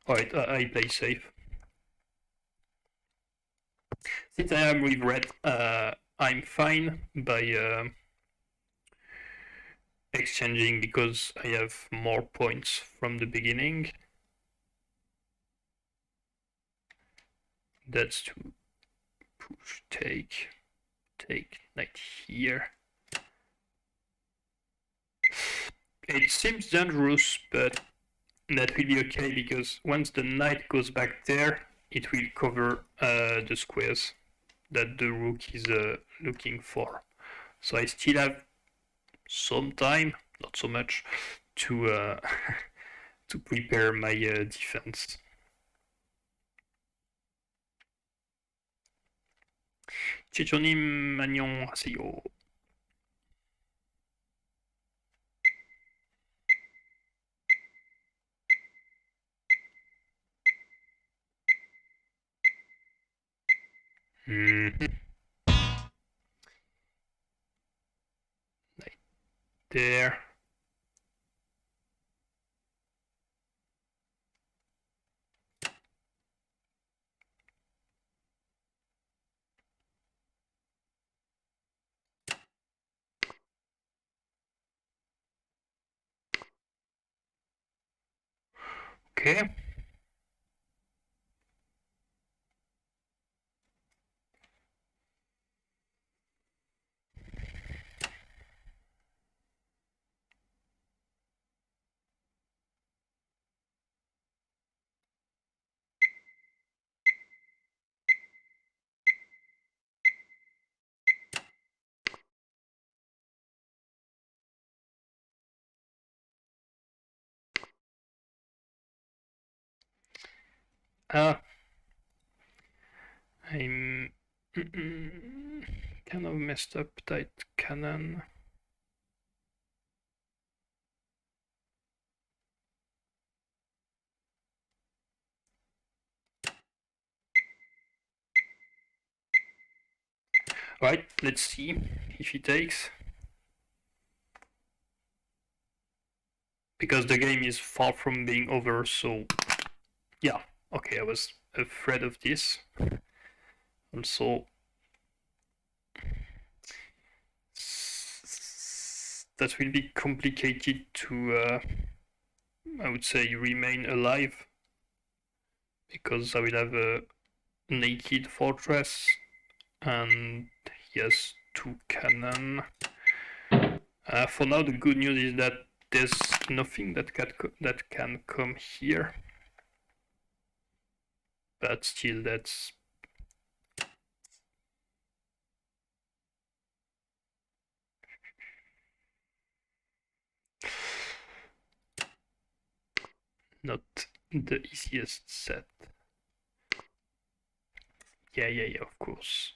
alright, I play safe. Since I am with red, I'm fine by exchanging because I have more points from the beginning. That's to push, take knight here. It seems dangerous, but that will be okay because once the knight goes back there, it will cover the squares that the rook is looking for. So I still have some time, not so much, to to prepare my defense. 지조님 안녕하세요. Right there. Okay. I'm kind of messed up tight cannon. Alright, let's see if he takes. Because the game is far from being over, so yeah, okay, I was afraid of this. Also, that will be complicated to, I would say, remain alive. Because I will have a naked fortress and yes, 2 cannon. For now, the good news is that there's nothing that can come here, but still, that's not the easiest set. Yeah, of course.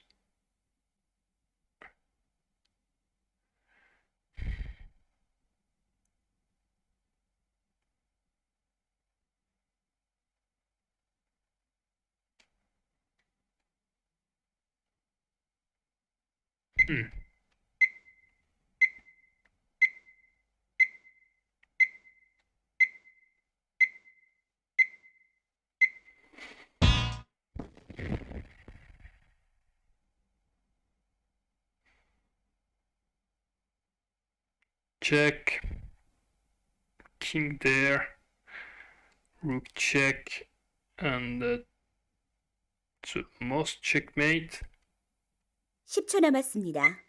Hmm. Check, king there, rook check, and that's almost checkmate. 10초 남았습니다.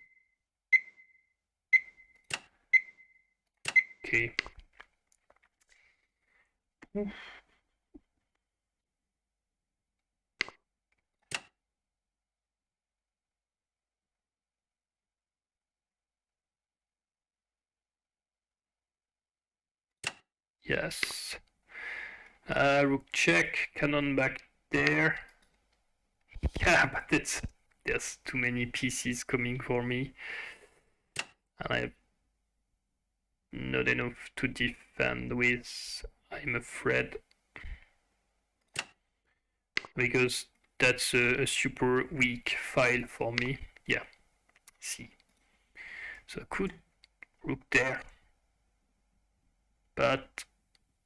Okay. Yes. Rook check, cannon back there. Yeah, but there's too many pieces coming for me. And I have not enough to defend with, I'm afraid. Because that's a super weak file for me. Yeah, see. So I could rook there. But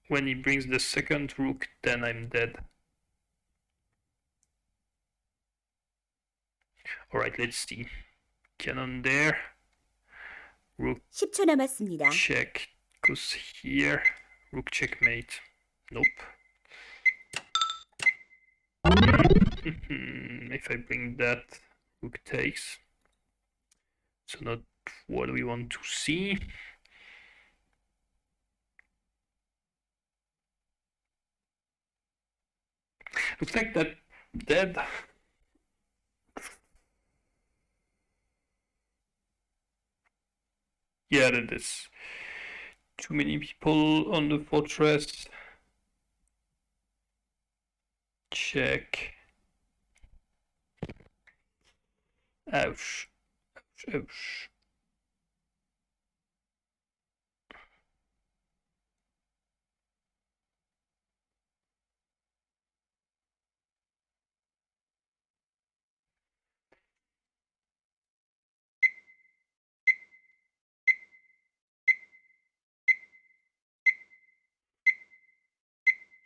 when he brings the second rook, then I'm dead. Alright, let's see. Cannon there. Rook 10초 남았습니다. check goes here. Rook checkmate. Nope. If I bring that, rook takes. So not what we want to see. Looks like that dead. Yeah, that is too many people on the fortress. Check. Ouch. Ouch, ouch.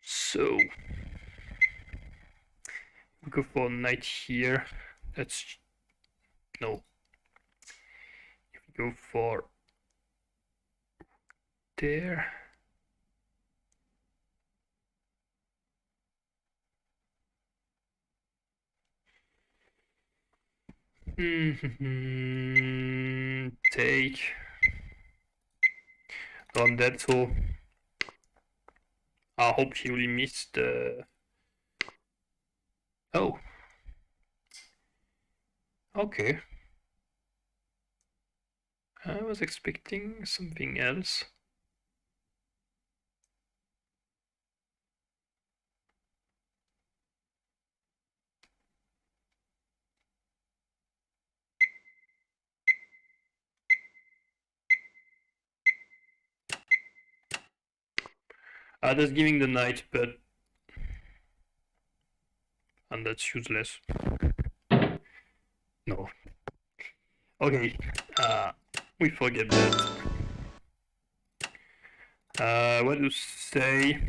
So we go for knight here. That's no. If we go for there. Take. On that, so I hope he really missed the. Oh. Okay. I was expecting something else. That's giving the knight, but and that's useless. No. Okay. We forget that. What to say?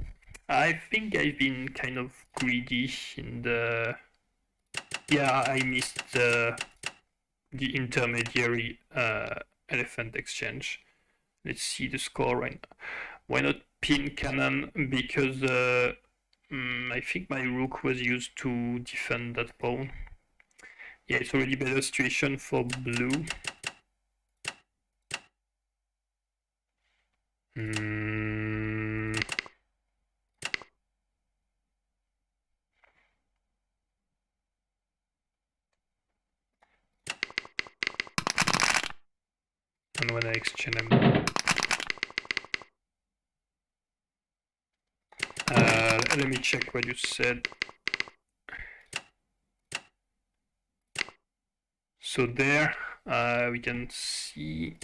I think I've been kind of greedy in the. Yeah, I missed the intermediary elephant exchange. Let's see the score right now. Why not pin cannon? Because I think my rook was used to defend that pawn. Yeah, it's already better situation for blue. And when I exchange them. Let me check what you said. So there we can see.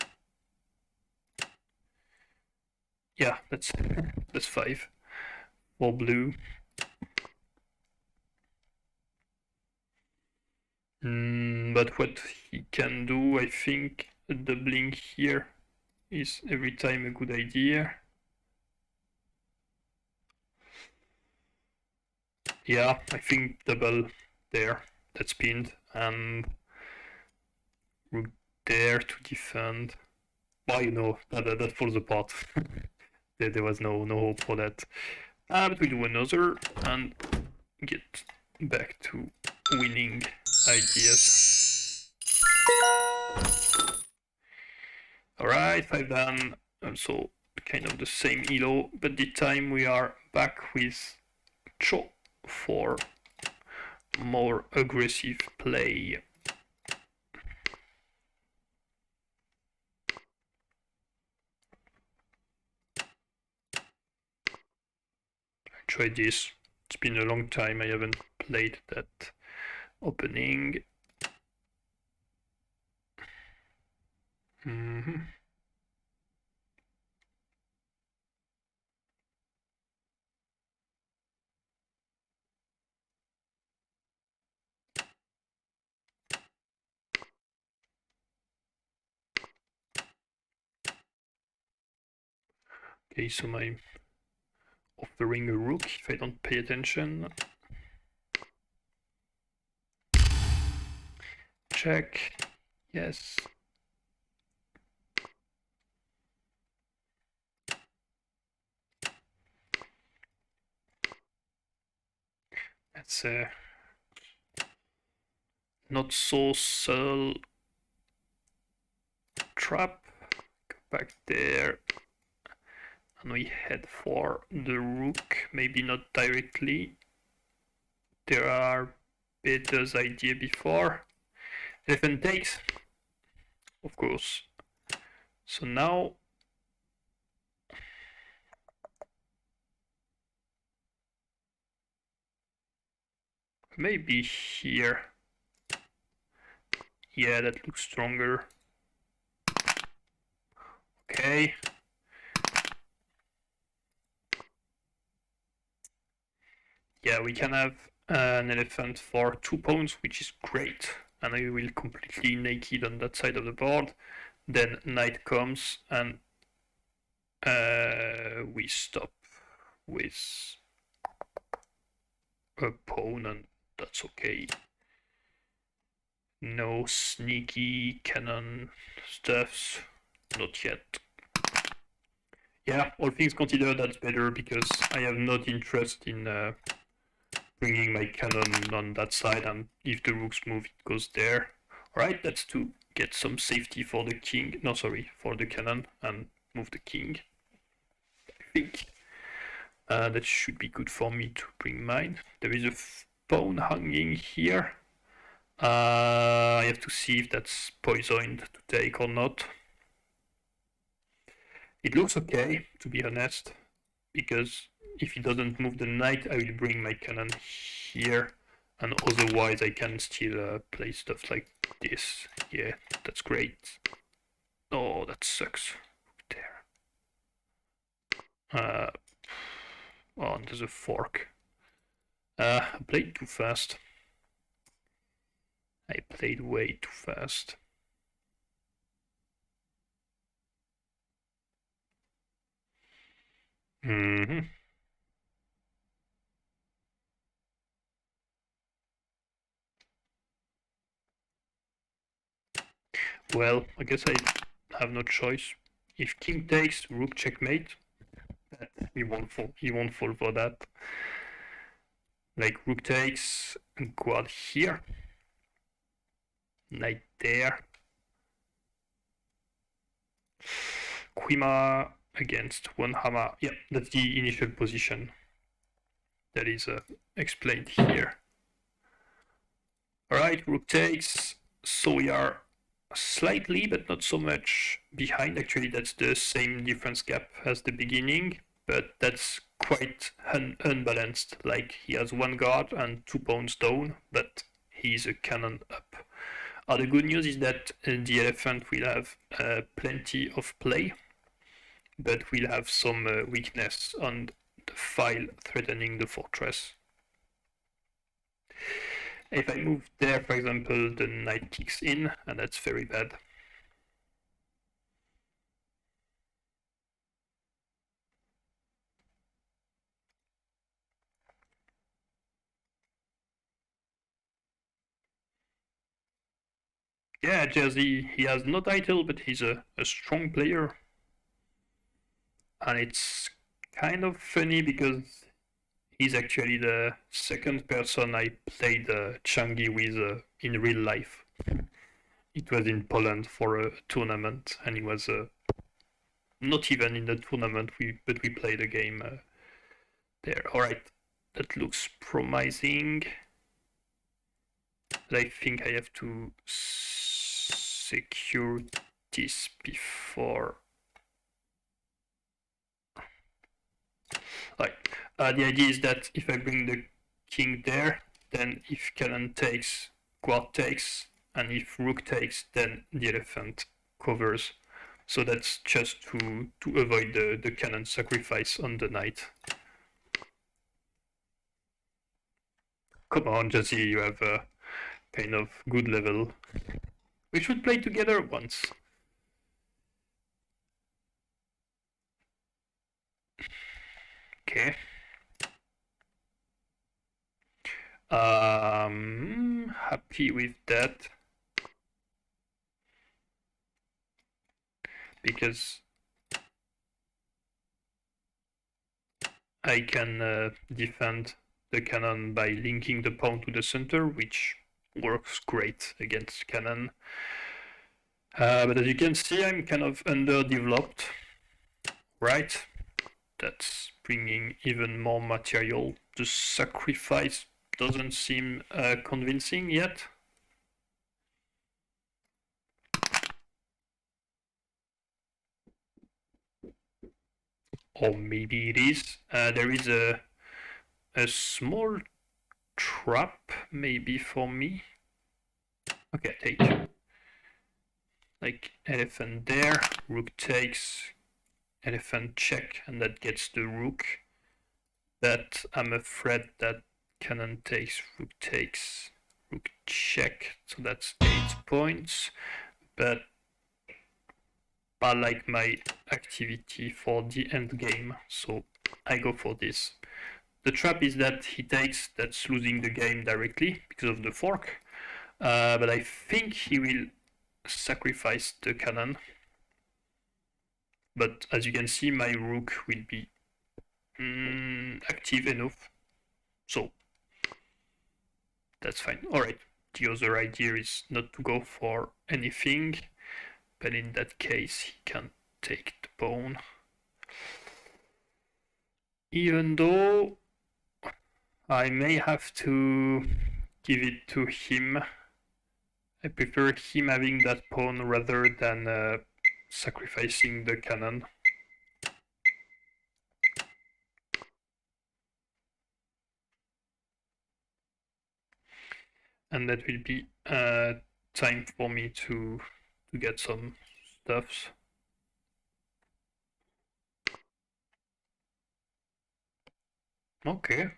Yeah, that's 5 for blue. But what he can do, I think, doubling here is every time a good idea. Yeah, I think double there, that's pinned, and rook there to defend. Well, you know, that falls apart. there was no hope for that. But we do another and get back to winning ideas. Alright, 5 down, also kind of the same elo, but this time we are back with Cho for more aggressive play. try this. It's been a long time I haven't played that opening. Okay, so I'm offering a rook if I don't pay attention. Check. Yes. That's a not so subtle trap. Go back there. And we head for the rook, maybe not directly. There are better idea before. Elephant takes, of course. So now maybe here. Yeah, that looks stronger. Okay. Yeah, we can have an elephant for 2 pawns, which is great. And I will completely naked on that side of the board. Then knight comes and we stop with a pawn, and that's okay. No sneaky cannon stuffs, not yet. Yeah, all things considered, that's better because I have not interest in bringing my cannon on that side, and if the rooks move, it goes there. Alright, that's to get some safety for the king. No, sorry, for the cannon and move the king. I think that should be good for me to bring mine. There is a pawn hanging here. I have to see if that's poisoned to take or not. It looks okay, to be honest, because if he doesn't move the knight, I will bring my cannon here, and otherwise I can still play stuff like this. Yeah, that's great. Oh, that sucks. There. Oh, and there's a fork. I played too fast. I played way too fast. Well, I guess I have no choice. If king takes, rook checkmate. He won't fall. He won't fall for that. Like rook takes, guard here, knight there. Quima against one hammer. Yeah, that's the initial position that is explained here. Alright, rook takes. So we are slightly, but not so much behind. Actually, that's the same difference gap as the beginning, but that's quite unbalanced. Like he has 1 guard and 2 pawns down, but he's a cannon up. The good news is that the elephant will have plenty of play, but will have some weakness on the file threatening the fortress. If I move there, for example, the knight kicks in, and that's very bad. Yeah, Jersey, he has no title, but he's a strong player. And it's kind of funny because he's actually the second person I played Janggi with in real life. It was in Poland for a tournament, and he was not even in the tournament, but we played a game there. Alright, that looks promising. But I think I have to secure this before. Right. The idea is that if I bring the king there, then if cannon takes, guard takes, and if rook takes, then the elephant covers. So that's just to avoid the cannon sacrifice on the knight. Come on, Jazzy, you have a kind of good level. We should play together once. Okay. Happy with that. Because I can defend the cannon by linking the pawn to the center, which works great against cannon. But as you can see, I'm kind of underdeveloped, right? That's bringing even more material. The sacrifice doesn't seem convincing yet. Or maybe it is. There is a small trap maybe for me. Okay, take. Like elephant there, rook takes, elephant check, and that gets the rook. That I'm afraid that cannon takes, rook check, so that's 8 points. But I like my activity for the end game, so I go for this. The trap is that he takes, that's losing the game directly because of the fork. But I think he will sacrifice the cannon. But as you can see, my rook will be active enough, so that's fine. Alright, the other idea is not to go for anything, but in that case he can take the pawn. Even though I may have to give it to him. I prefer him having that pawn rather than sacrificing the cannon. And that will be time for me to get some stuffs. Okay,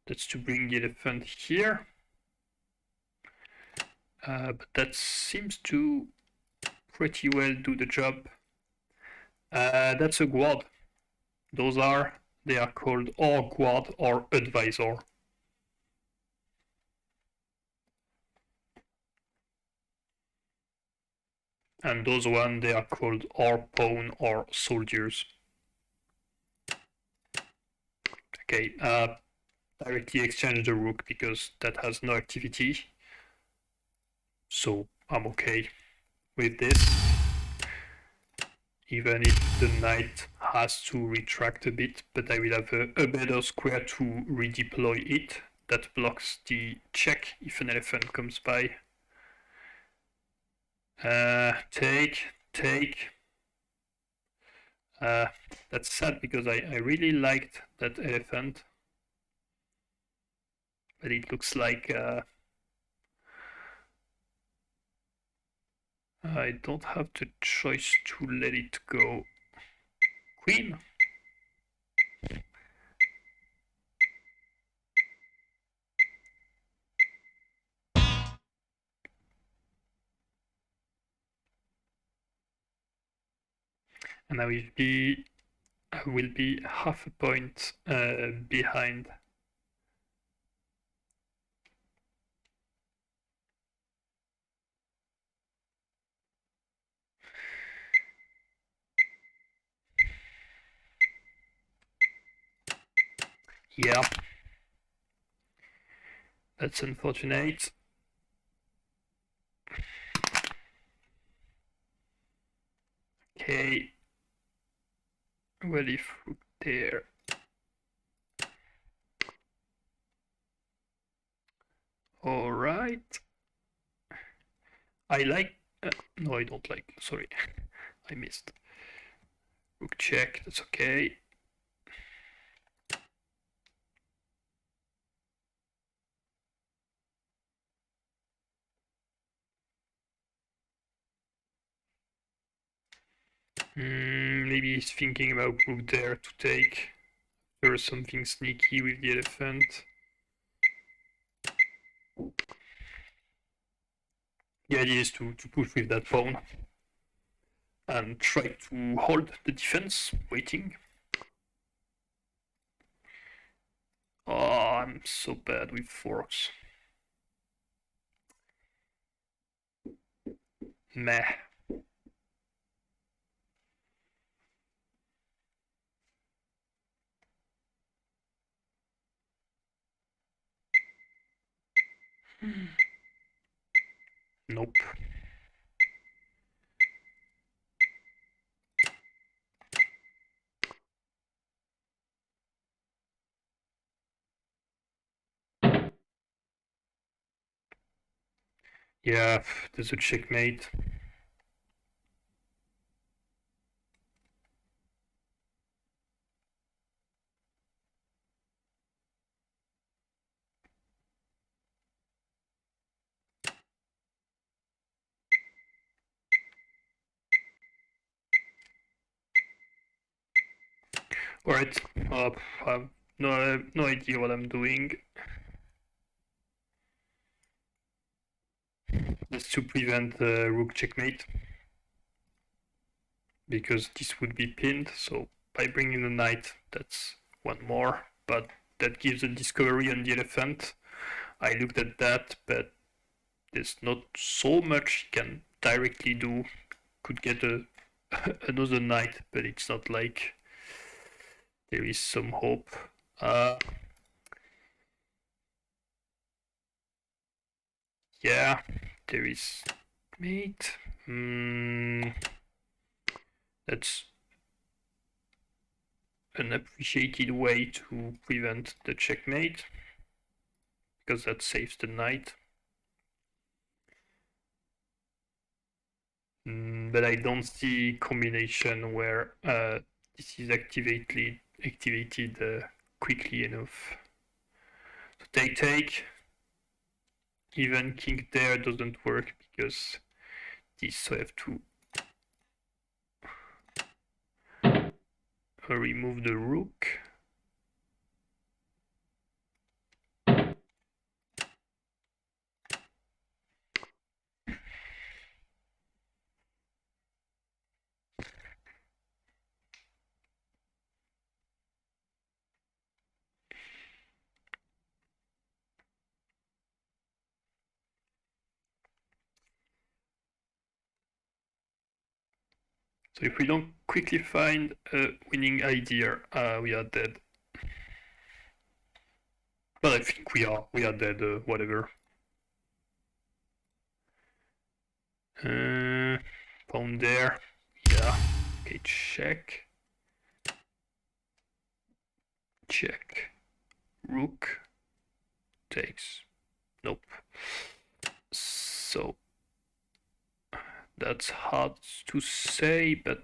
that's to bring the elephant here. But that seems to pretty well do the job. That's a guard. They are called or guard or advisor. And those ones, they are called or pawn or soldiers. Okay, directly exchange the rook because that has no activity. So I'm okay with this. Even if the knight has to retract a bit, but I will have a better square to redeploy it. That blocks the check if an elephant comes by. Take. That's sad because I really liked that elephant. But it looks like I don't have the choice to let it go. Queen. And I will be half a point behind. Yeah, that's unfortunate. Okay, well, if there. All right. I like. No, I don't like. Sorry, I missed. Rook check. That's okay. Maybe he's thinking about rook there to take. There is something sneaky with the elephant. The idea is to push with that pawn and try to hold the defense, waiting. Oh, I'm so bad with forks. Meh. Nope. Yeah, there's a checkmate. Alright, I have no idea what I'm doing. Just to prevent rook checkmate. Because this would be pinned, so by bringing the knight, that's one more, but that gives a discovery on the elephant. I looked at that, but there's not so much he can directly do. Could get another knight, but it's not like there is some hope. Yeah, there is mate. That's an appreciated way to prevent the checkmate, because that saves the knight. But I don't see combination where this is activated quickly enough. So take. Even king there doesn't work because this, so I have to remove the rook. So if we don't quickly find a winning idea, we are dead. But I think we are dead, whatever. Pawn there, yeah, okay, check. Rook takes, nope. So that's hard to say, but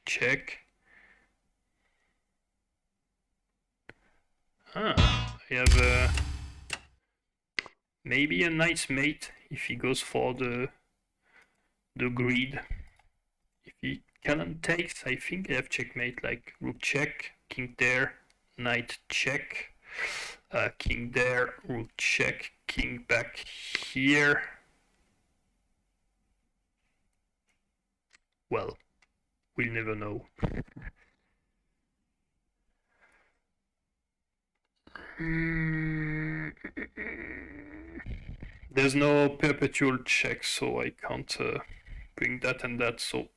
check. I have maybe a nice mate if he goes for the grid. If he cannon takes, I think I have checkmate, like rook check, king there, knight check, king there, rook check, king back here. Well, we'll never know. There's no perpetual check, so I can't bring that and that, so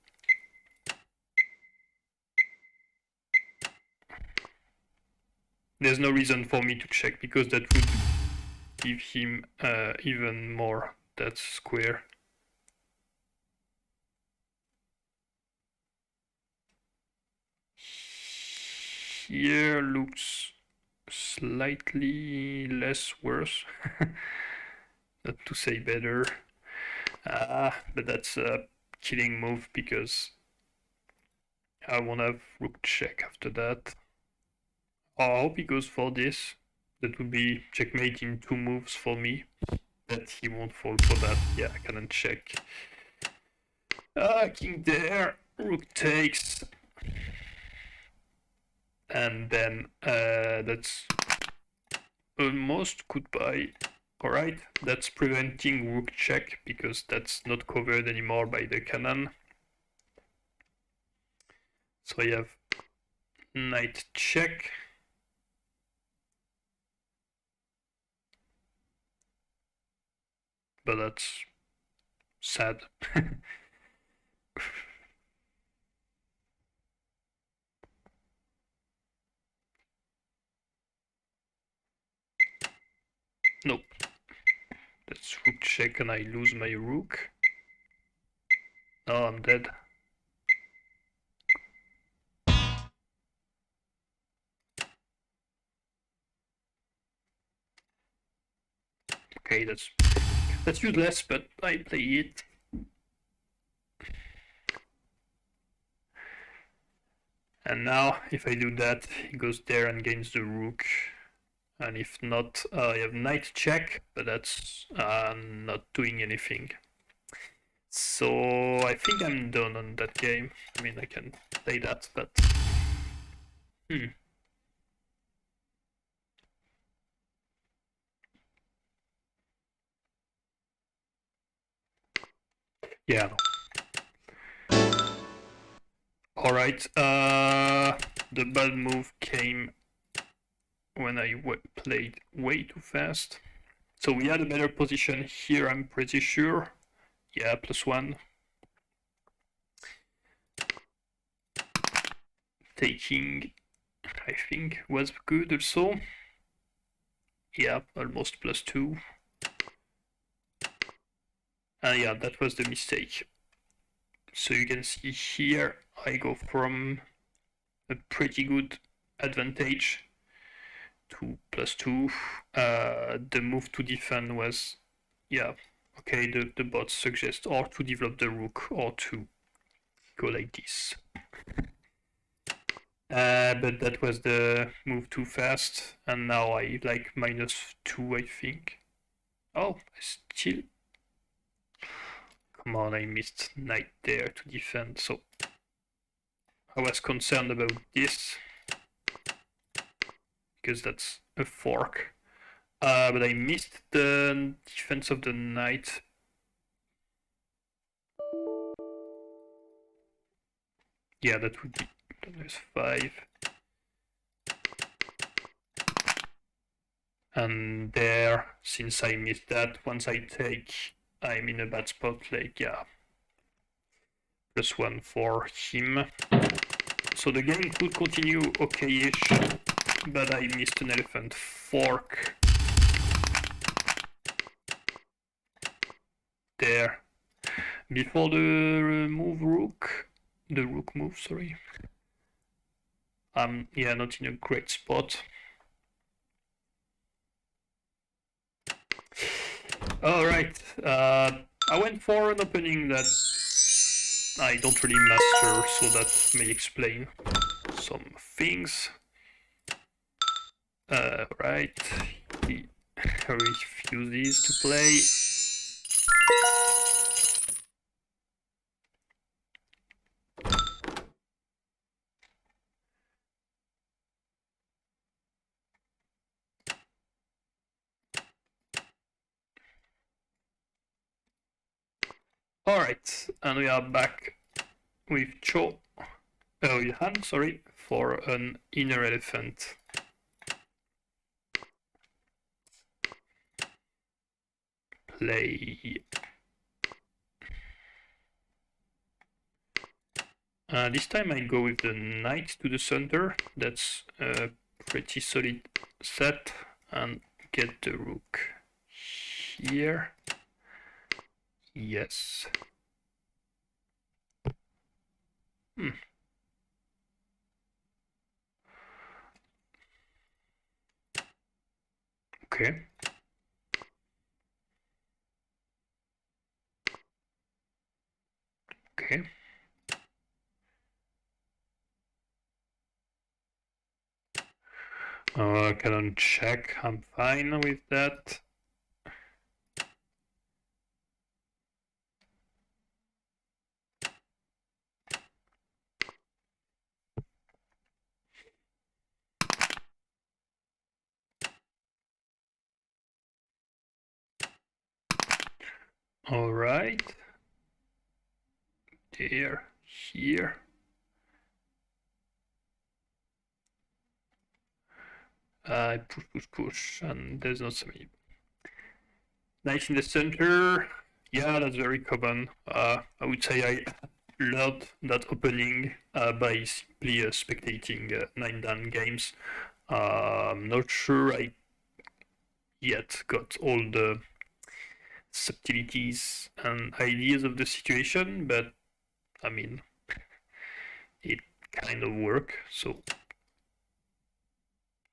there's no reason for me to check, because that would give him even more. That's square. Here looks slightly less worse. Not to say better. But that's a killing move, because I won't have rook check after that. Oh, I hope he goes for this. That would be checkmate in 2 moves for me. But he won't fall for that. Yeah, I cannot check. King there. Rook takes. And then that's almost goodbye. Alright, that's preventing rook check because that's not covered anymore by the cannon. So I have knight check. But that's sad. Nope. That's rook check and I lose my rook. Oh, I'm dead. Okay, that's useless, but I play it. And now, if I do that, he goes there and gains the rook. And if not, I have knight check, but that's not doing anything. So I think I'm done on that game. I mean, I can play that, but... Yeah, no. Alright, the bad move came when I played way too fast. So we had a better position here, I'm pretty sure. Yeah, +1. Taking, I think, was good also. Yeah, almost +2. Yeah, that was the mistake. So you can see here, I go from a pretty good advantage to +2. The move to defend was, yeah, okay, the bots suggest or to develop the rook or to go like this. But that was the move too fast, and now I like -2, I think. Oh, I still... Come on, I missed knight there to defend, so I was concerned about this, because that's a fork. But I missed the defense of the knight. Yeah, that would be -5. And there, since I missed that, once I take, I'm in a bad spot, like, yeah, +1 for him. So the game could continue okay-ish, but I missed an elephant fork. There. Before the rook move, sorry. Yeah, not in a great spot. Alright, I went for an opening that I don't really master, so that may explain some things. Right, he refuses to play. Alright, and we are back with Johan, sorry, for an inner elephant. Play. This time I go with the knight to the center. That's a pretty solid set, and get the rook here. Yes. Okay. Okay. Cannon check, I'm fine with that. All right. There, here. Push, and there's not so many. Knight in the center. Yeah, that's very common. I would say I learned that opening by simply spectating 9-dan games. I'm not sure I yet got all the subtleties and ideas of the situation, but I mean, it kind of work, so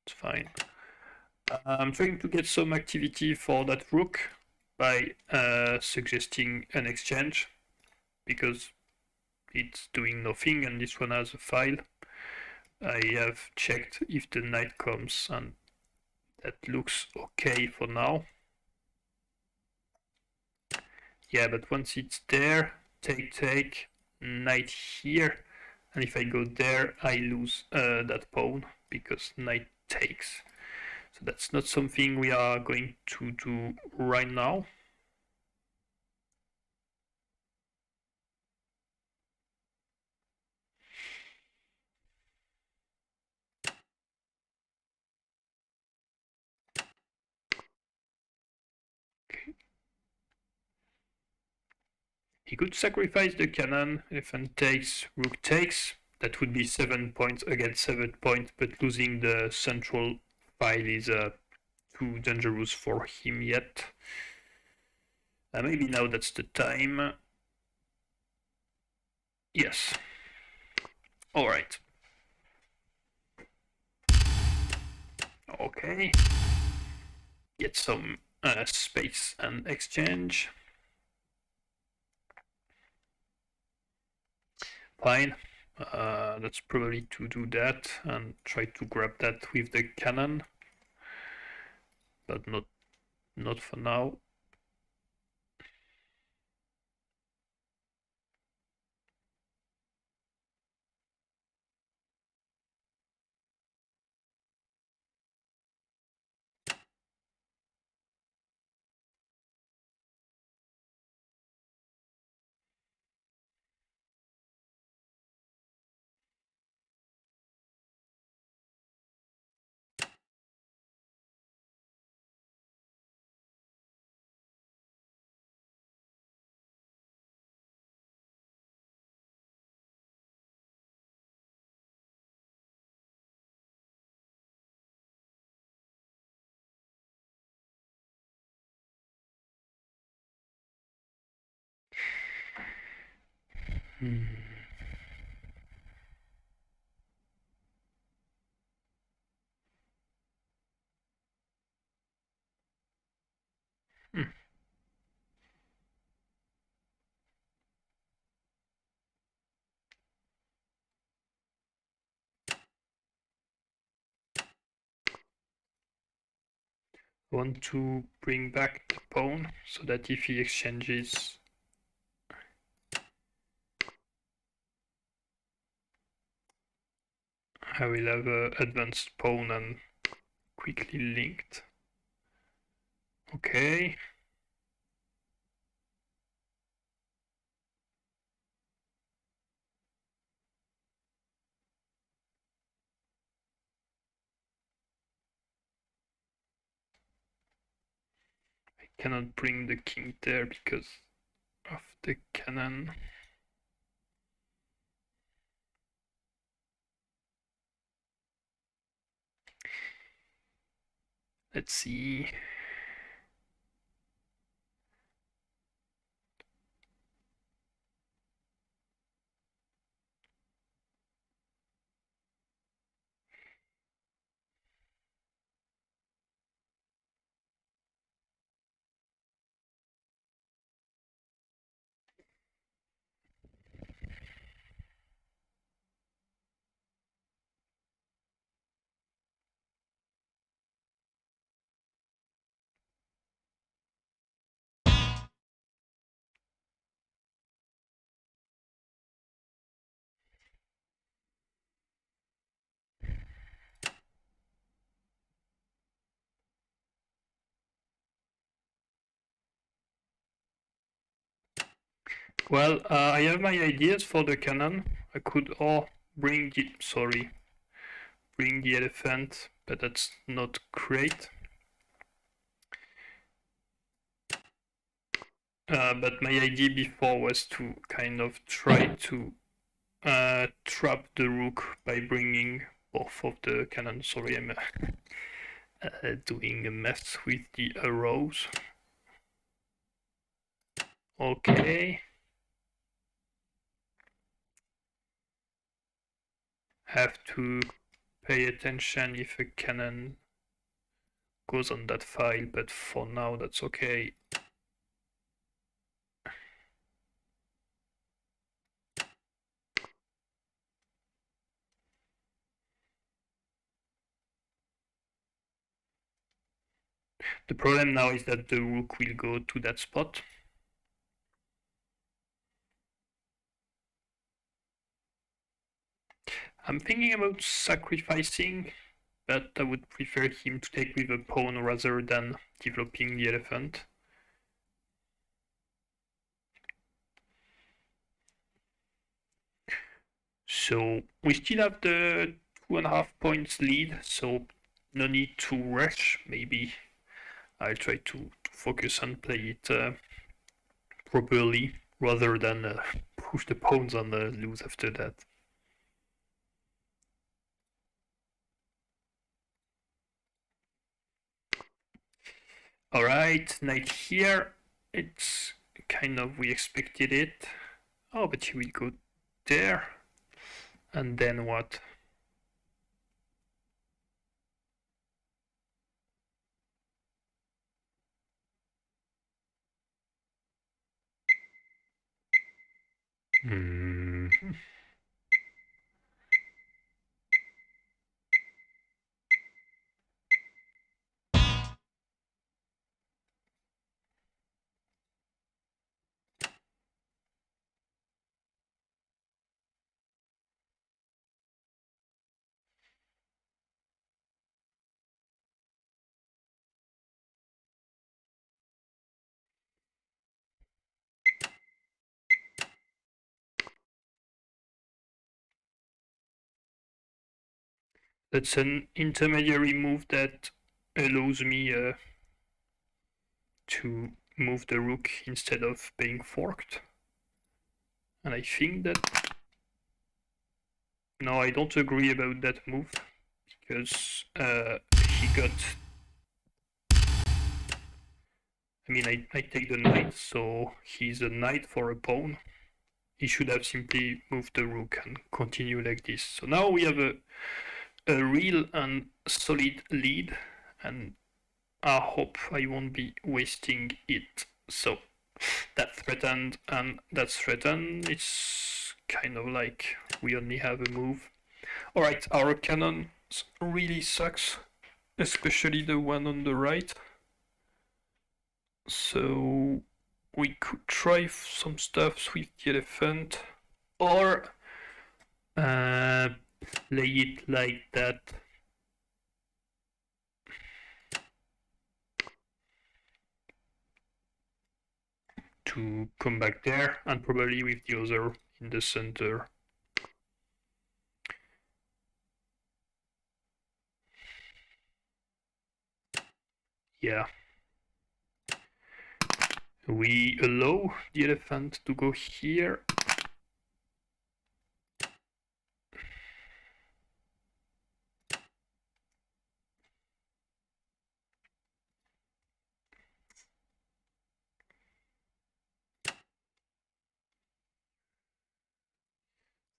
it's fine. I'm trying to get some activity for that rook by suggesting an exchange, because it's doing nothing and this one has a file. I have checked if the knight comes and that looks okay for now. Yeah, but once it's there, take, knight here, and if I go there, I lose that pawn because knight takes. So that's not something we are going to do right now. Okay. He could sacrifice the cannon, elephant takes, rook takes. That would be 7 points against 7 points, but losing the central file is too dangerous for him yet. Maybe now that's the time. Yes. All right. Okay. Get some space and exchange. Fine. That's probably to do that and try to grab that with the cannon, but not for now. Hmm. Hmm. Want to bring back the pawn so that if he exchanges, I will have a advanced pawn and quickly linked. Okay. I cannot bring the king there because of the cannon. Let's see. Well, I have my ideas for the cannon. I could bring the elephant, but that's not great. But my idea before was to kind of try to trap the rook by bringing both of the cannons. Sorry, I'm doing a mess with the arrows. Okay. Have to pay attention if a cannon goes on that file, but for now that's okay. The problem now is that the rook will go to that spot. I'm thinking about sacrificing, but I would prefer him to take with a pawn rather than developing the elephant. So we still have the 2.5 points lead, so no need to rush. Maybe I'll try to focus and play it properly rather than push the pawns and lose after that. Alright, knight here. It's kind of, we expected it. Oh, but he will go there. And then what? That's an intermediary move that allows me to move the rook instead of being forked. And I think that... No, I don't agree about that move, because he got... I mean, I take the knight, so he's a knight for a pawn. He should have simply moved the rook and continue like this. So now we have a real and solid lead, and I hope I won't be wasting it. So that's threatened and that's threatened. It's kind of like we only have a move. Alright, our cannon really sucks, especially the one on the right. So we could try some stuff with the elephant, or play it like that. To come back there, and probably with the other in the center. Yeah. We allow the elephant to go here.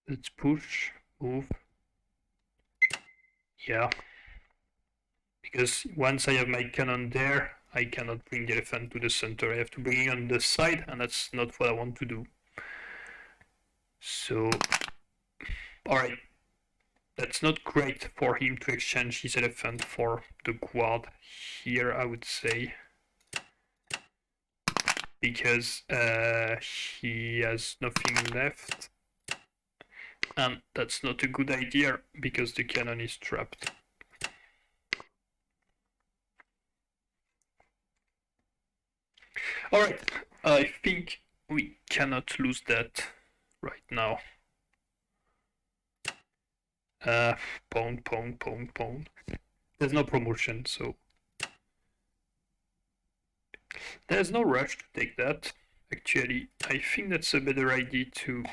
Let's push, move. Yeah. Because once I have my cannon there, I cannot bring the elephant to the center. I have to bring it on the side, and that's not what I want to do. So, alright. That's not great for him to exchange his elephant for the guard here, I would say. Because he has nothing left. And that's not a good idea, because the cannon is trapped. Alright, I think we cannot lose that right now. Pawn, pawn, pawn, pawn. There's no promotion, so there's no rush to take that. Actually, I think that's a better idea to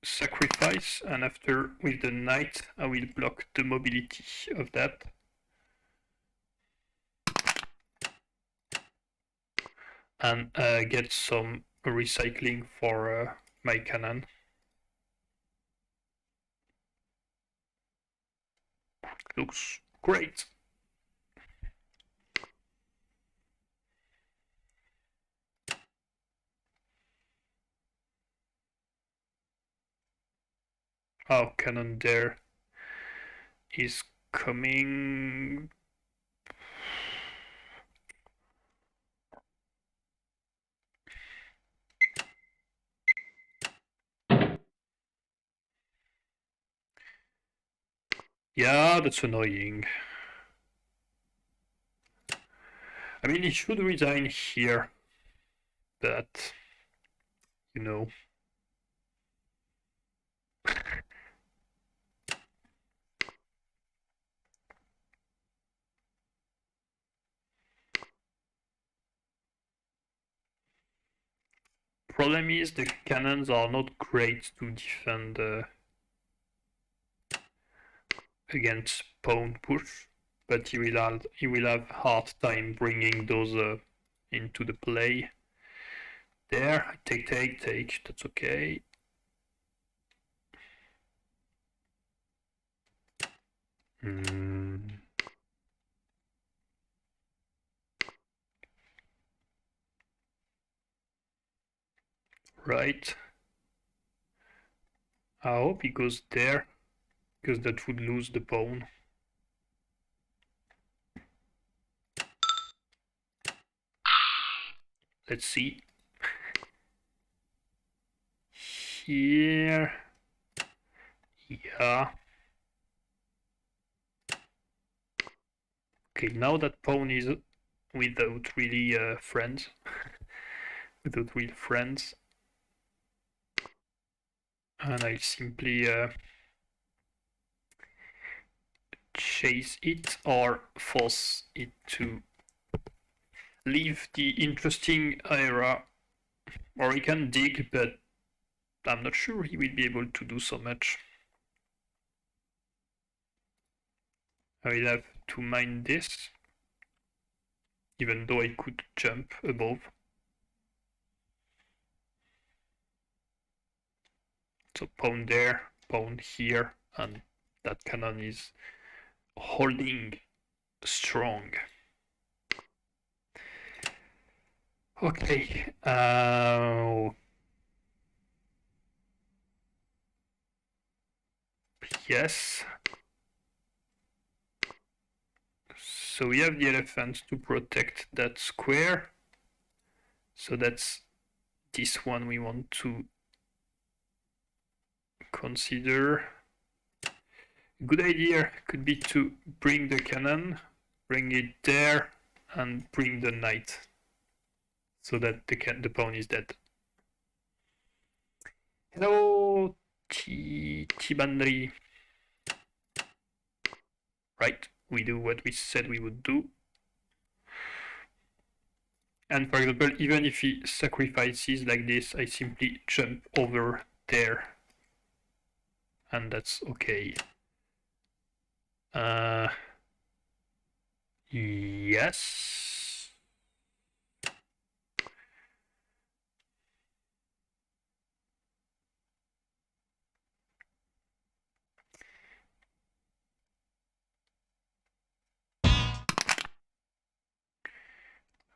sacrifice, and after with the knight, I will block the mobility of that. And get some recycling for my cannon. Looks great. Oh, cannon there is coming. Yeah, that's annoying. I mean, he should resign here, but, you know. Problem is the cannons are not great to defend against pawn push, but he will have hard time bringing those into the play. There, take, that's okay. Right. I hope he goes there, because that would lose the pawn. Let's see. Here. Yeah. Okay, now that pawn is without really friends. Without real friends. And I simply chase it or force it to leave the interesting area. Or he can dig, but I'm not sure he will be able to do so much. I will have to mine this, even though I could jump above. So pawn there, pawn here, and that cannon is holding strong. Okay. Yes. So we have the elephants to protect that square. So that's this one we want to consider. Good idea could be to bring the cannon, bring it there, and bring the knight, so that the pawn is dead. Hello, Chibandri. Right, we do what we said we would do. And for example, even if he sacrifices like this, I simply jump over there. And that's okay. Yes.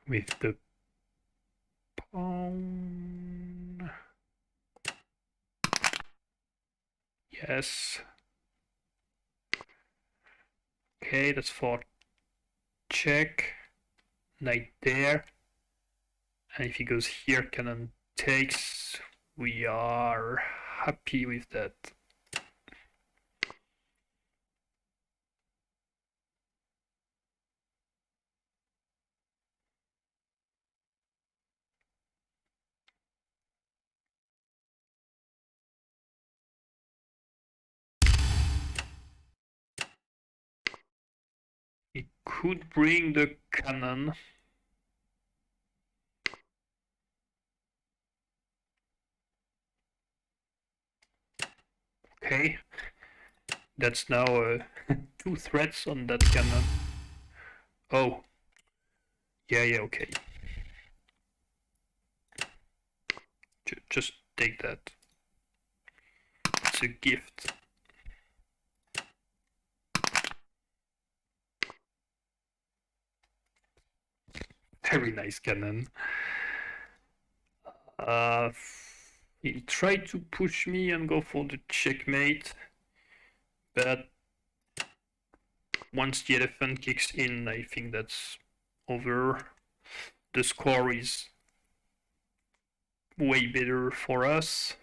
With the pawn. Yes. Okay, that's for check. Knight there. And if he goes here, cannon takes. We are happy with that. He could bring the cannon. Okay, that's now 2 threats on that cannon. Oh, yeah, okay. Just take that. It's a gift. Very nice cannon. He tried to push me and go for the checkmate, but once the elephant kicks in, I think that's over. The score is way better for us.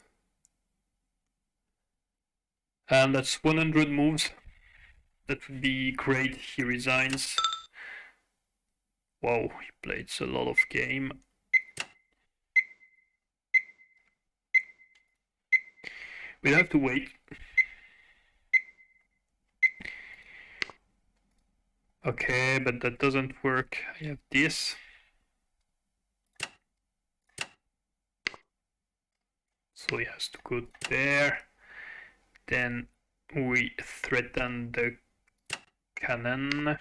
And that's 100 moves. That would be great. He resigns. Wow, he played a lot of game. We'll have to wait. Okay, but that doesn't work. I have this. So he has to go there. Then we threaten the cannon to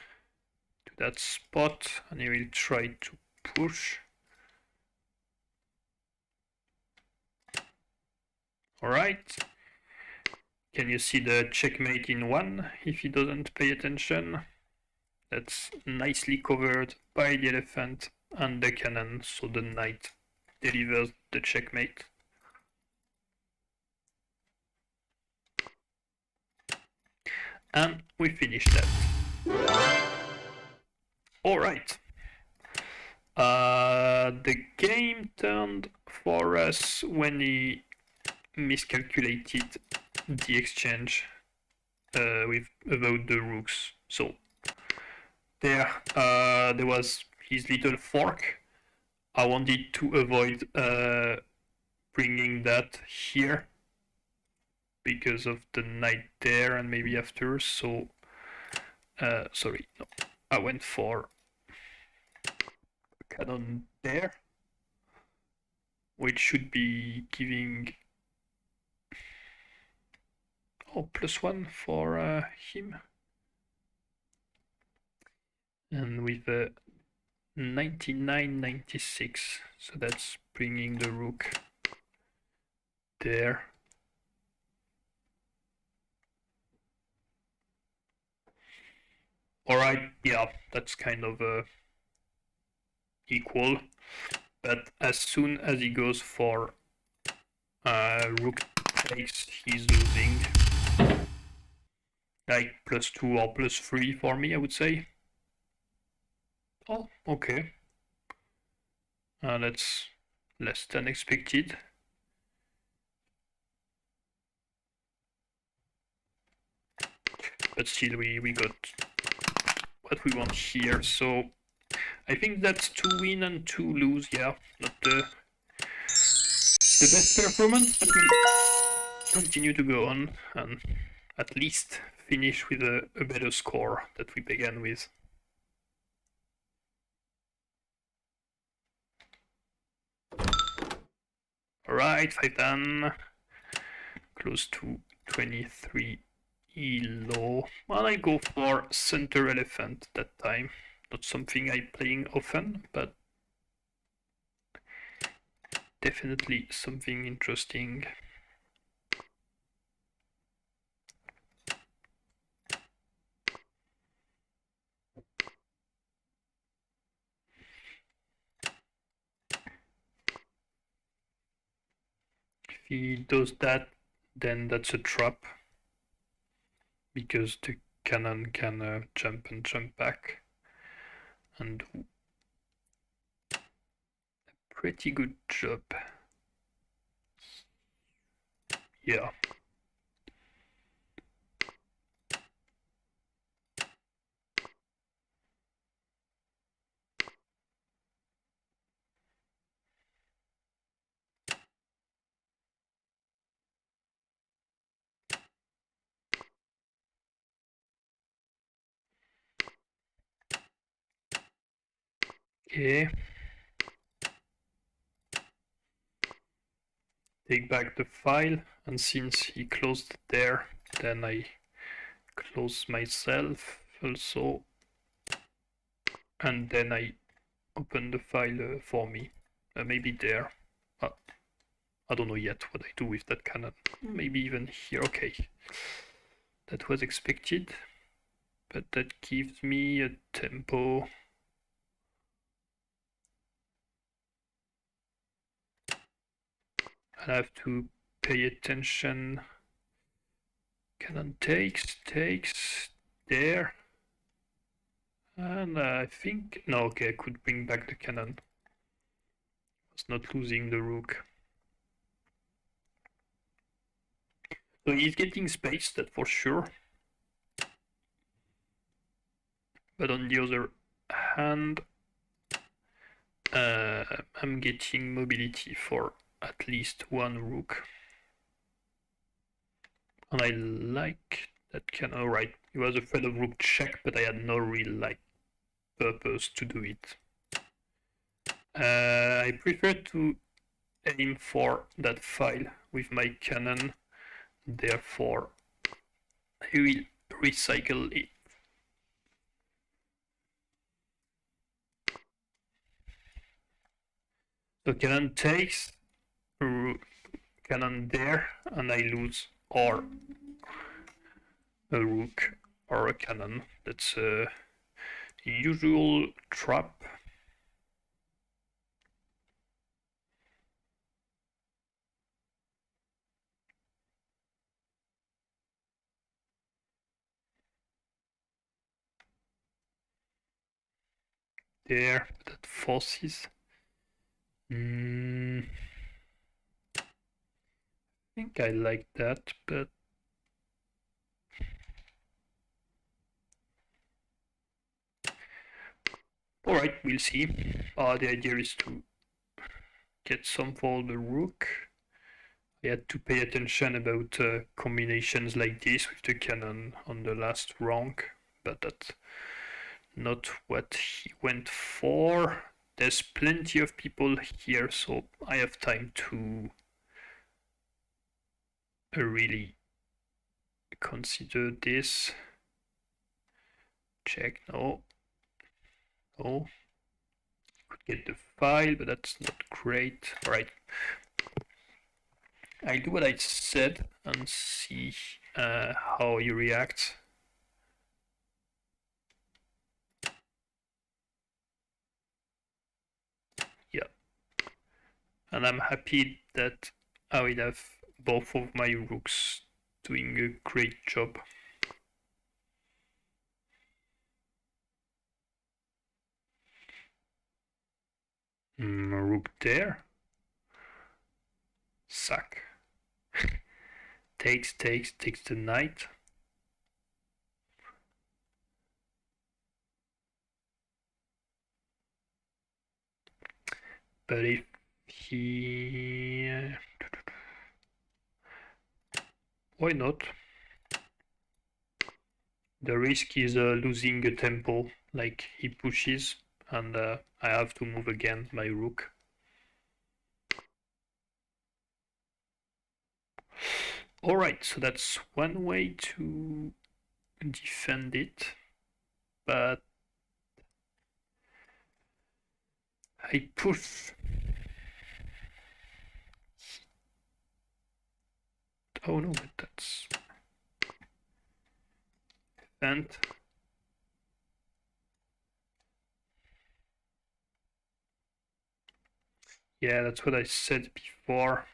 that spot, and he will try to push. Alright. Can you see the checkmate in 1 if he doesn't pay attention? That's nicely covered by the elephant and the cannon, so the knight delivers the checkmate. And we finish that. Alright. The game turned for us when he miscalculated the exchange about the rooks. So there was his little fork. I wanted to avoid bringing that here because of the knight there and maybe after. So sorry, no, I went for cannon there, which should be giving +1 for him. And with a 99.96, so that's bringing the rook there. Alright, yeah, that's kind of equal, but as soon as he goes for rook takes, he's losing. Like +2 or +3 for me, I would say. Oh, okay. That's less than expected. But still, we got what we want here, so I think that's 2 win and 2 lose. Yeah, not the best performance, but we'll continue to go on and at least finish with a better score that we began with. Alright, 5 done. Close to 23 elo. Well, I go for center elephant that time. Not something I'm playing often, but definitely something interesting. If he does that, then that's a trap, because the cannon can jump and jump back and do a pretty good job. Yeah. Okay. Take back the file, and since he closed there, then I close myself also, and then I open the file for me. Maybe there. I don't know yet what I do with that cannon. Maybe even here. Okay. That was expected, but that gives me a tempo. I have to pay attention. Cannon takes there. And I think, no, okay, I could bring back the cannon. I was not losing the rook. So he's getting space, that for sure. But on the other hand, I'm getting mobility for at least one rook. And I like that cannon. Alright, he was afraid of rook check, but I had no real purpose to do it. I prefer to aim for that file with my cannon, therefore I will recycle it. So cannon takes, cannon there, and I lose or a rook or a cannon. That's a usual trap. There, that forces. I think I like that, but alright, we'll see. The idea is to get some for the rook. I had to pay attention about combinations like this with the cannon on the last rank, but that's not what he went for. There's plenty of people here, so I have time to really consider this. Check, no. No. Could get the file, but that's not great. Alright. I'll do what I said and see how he reacts. Yeah. And I'm happy that I will have both of my rooks doing a great job. Rook there. Sack. takes the knight. But if he... why not? The risk is losing a tempo, like he pushes, and I have to move again my rook. Alright, so that's one way to defend it, but I push. Oh no, but that's and yeah, that's what I said before.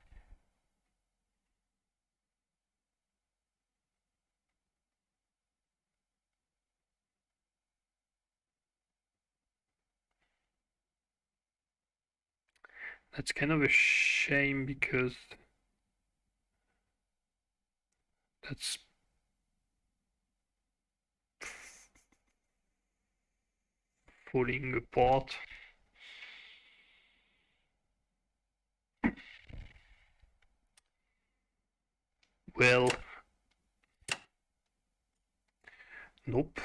That's kind of a shame because that's falling apart. Well, nope.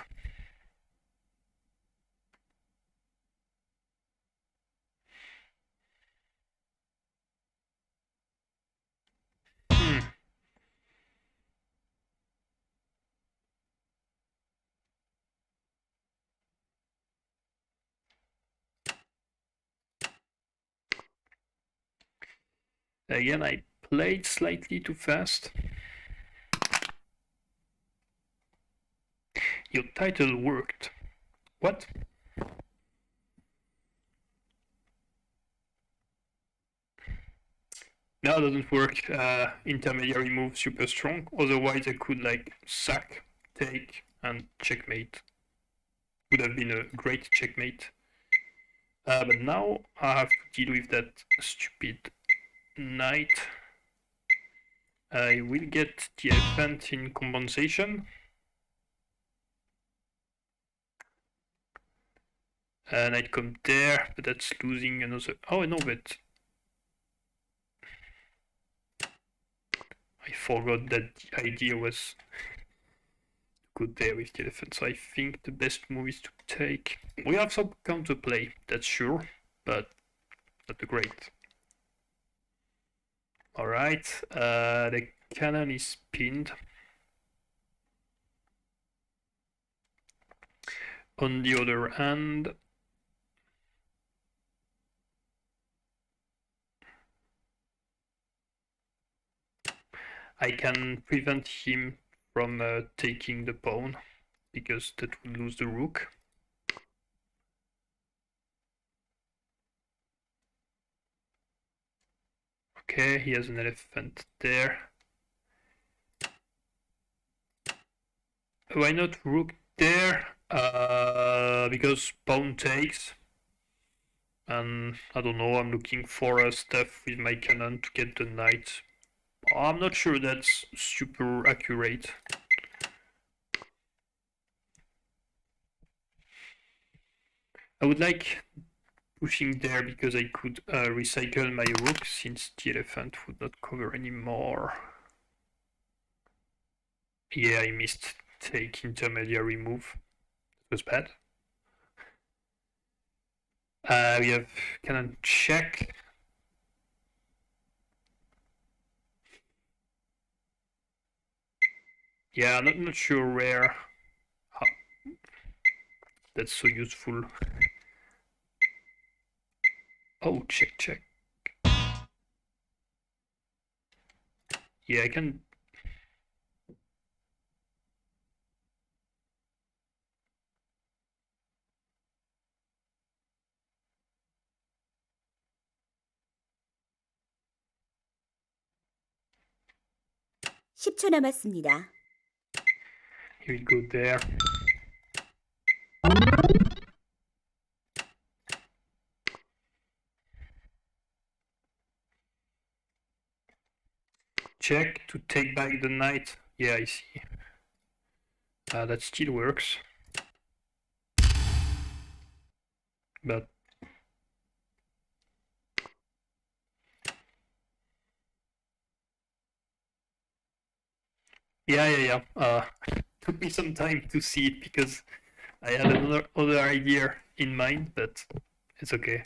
Again, I played slightly too fast. Your title worked. What? No, it doesn't work. Intermediary move super strong. Otherwise, I could like sack, take, and checkmate. Would have been a great checkmate. But now I have to deal with that stupid knight. I will get the elephant in compensation. Knight come there, but that's losing another. Oh no, but I forgot that the idea was good there with the elephant. So I think the best move is to take. We have some counterplay, that's sure, but not great. Alright, the cannon is pinned. On the other hand, I can prevent him from taking the pawn, because that would lose the rook. Okay, he has an elephant there. Why not rook there? Because pawn takes. And I don't know, I'm looking for stuff with my cannon to get the knight. I'm not sure that's super accurate. I would like pushing there because I could recycle my rook since the elephant would not cover anymore. Yeah, I missed take intermediary move. It was bad. We have cannon check. Yeah, I'm not sure where that's so useful. Oh, check, check. Yeah, I can. (10초) 남았습니다. Here we go there. Check to take back the knight. Yeah, I see. That still works. But yeah. Took me some time to see it because I had another idea in mind, but it's okay.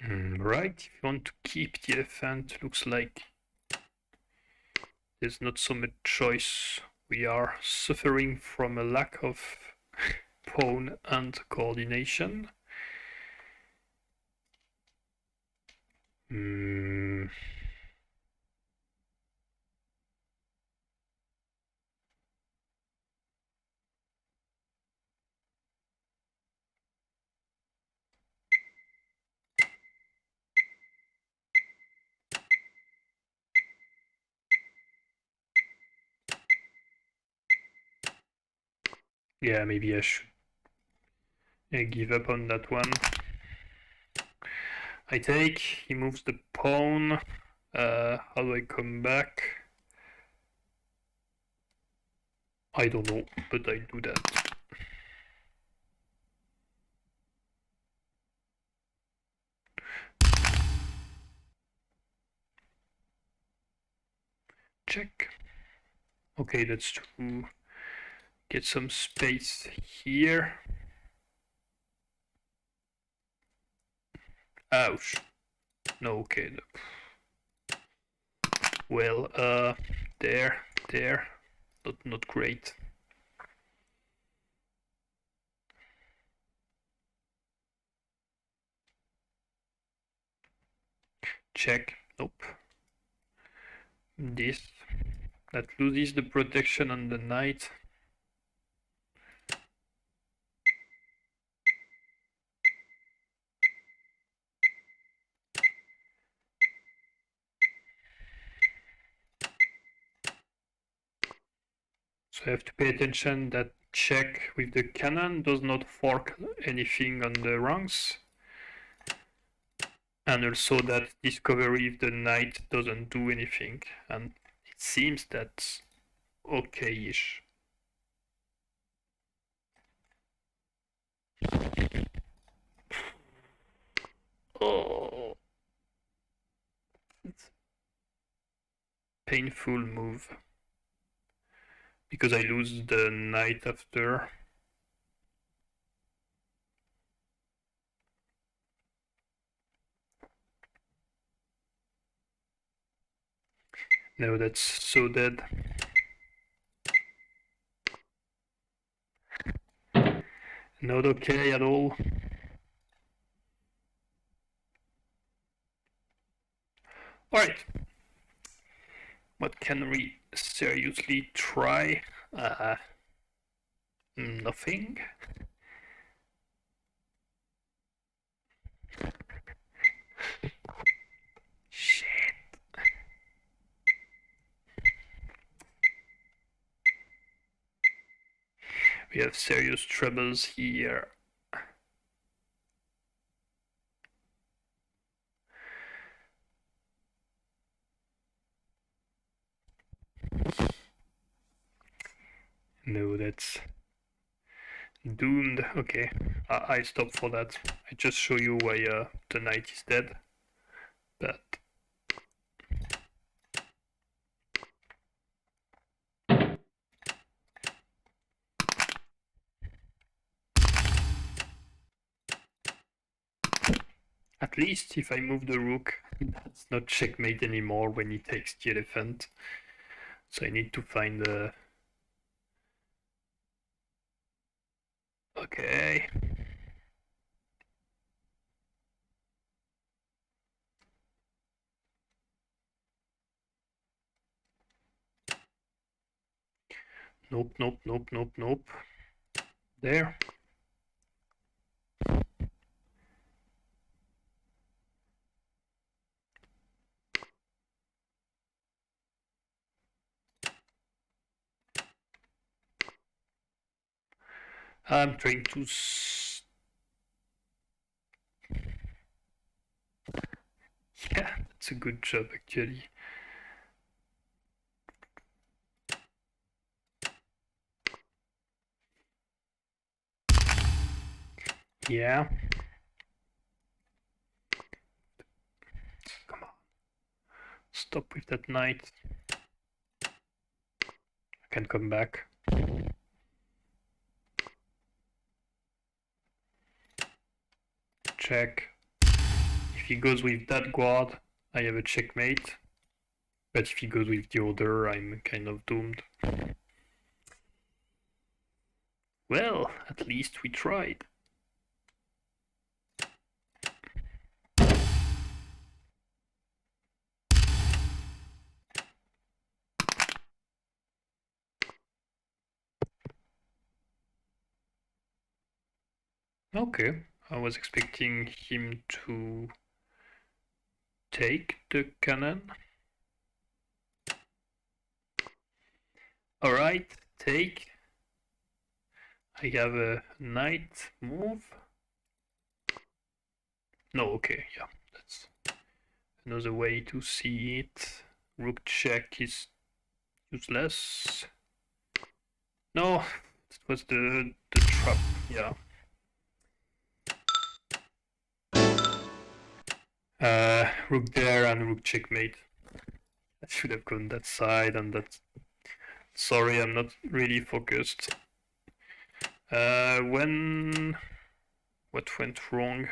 Right, if you want to keep the elephant, looks like there's not so much choice. We are suffering from a lack of pawn and coordination. Yeah, maybe I should give up on that one. I take, he moves the pawn. How do I come back? I don't know, but I do that. Check. Okay, that's to get some space here. Ouch. No, okay. Well, there. Not great. check. Nope. This. That loses the protection on the knight. So I have to pay attention that check with the cannon does not fork anything on the ranks. And also that discovery if the knight doesn't do anything. And it seems that's okay-ish. Oh, it's a painful move. Because I lose the knight after. No, that's so dead. Not okay at all. Alright. What can we seriously try? Nothing. Shit. We have serious troubles here. No, that's doomed. Okay, I stop for that. I just show you why the knight is dead. But at least if I move the rook, that's not checkmate anymore when he takes the elephant. So I need to find a... Okay. Nope, nope, nope, nope, nope. There. I'm trying to... Yeah, that's a good job actually. Yeah. Come on. Stop with that knight. I can come back. Check. If he goes with that guard, I have a checkmate. But if he goes with the other, I'm kind of doomed. Well, at least we tried. Okay, I was expecting him to take the cannon. Alright, take. I have a knight move. No, okay, yeah, that's another way to see it. Rook check is useless. No, that was the trap, yeah. Rook there and rook checkmate. I should have gone that side and that's... Sorry, I'm not really focused. When... What went wrong?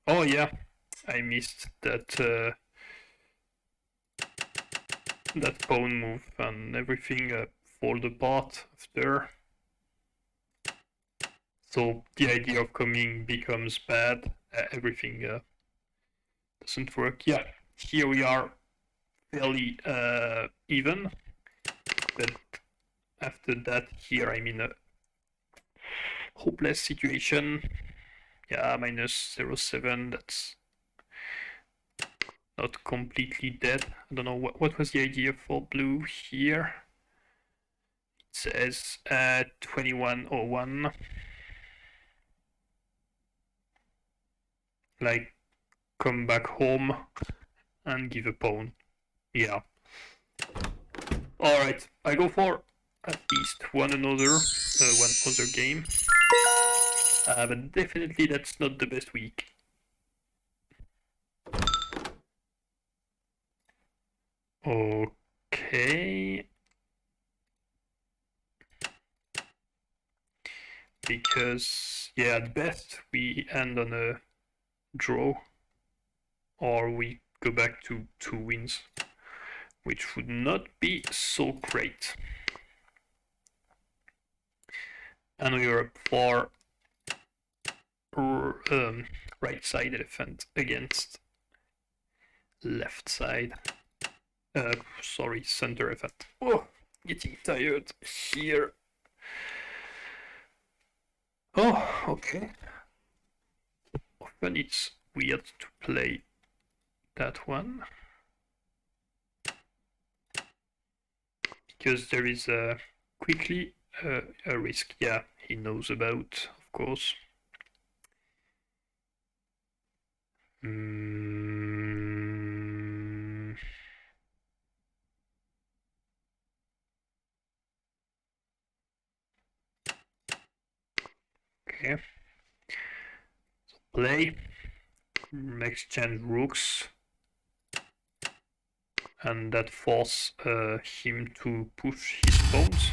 Oh yeah, I missed that that pawn move and everything fall apart after. So the idea of coming becomes bad. Everything doesn't work. Yeah, here we are fairly even, but after that here I'm in a hopeless situation. Yeah, minus 0.7, that's not completely dead. I don't know what was the idea for blue here. It says 2101. Like, come back home and give a pawn. Yeah. Alright, I go for at least one other game. But definitely that's not the best week. Okay. Because, yeah, at best we end on a draw, or we go back to 2 wins, which would not be so great. And we are up for right side elephant against left side. Sorry, center elephant. Oh, getting tired here. Oh, okay. Often it's weird to play that one, because there is quickly a risk. Yeah, he knows about, of course. Okay. So play. Exchange rooks. And that force him to push his pawns.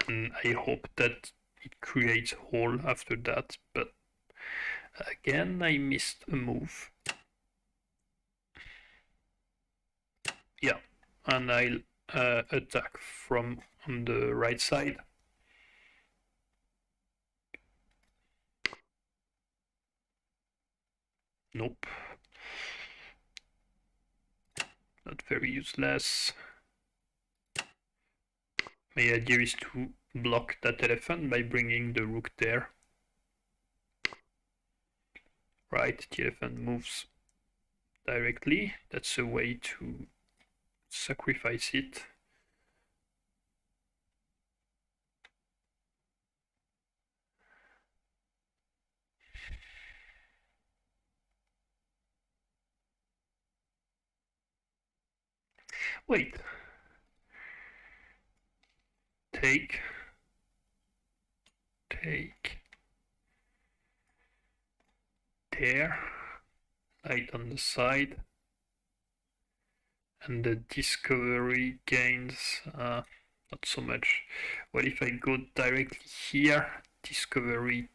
And I hope that it creates hole after that, but again I missed a move. Yeah, and I'll attack from on the right side. Nope. Not very useless. My idea is to block that elephant by bringing the rook there. Right, the elephant moves directly. That's a way to sacrifice it. Wait. Take. There. Light on the side. And the discovery gains, not so much. What if I go directly here? Discovery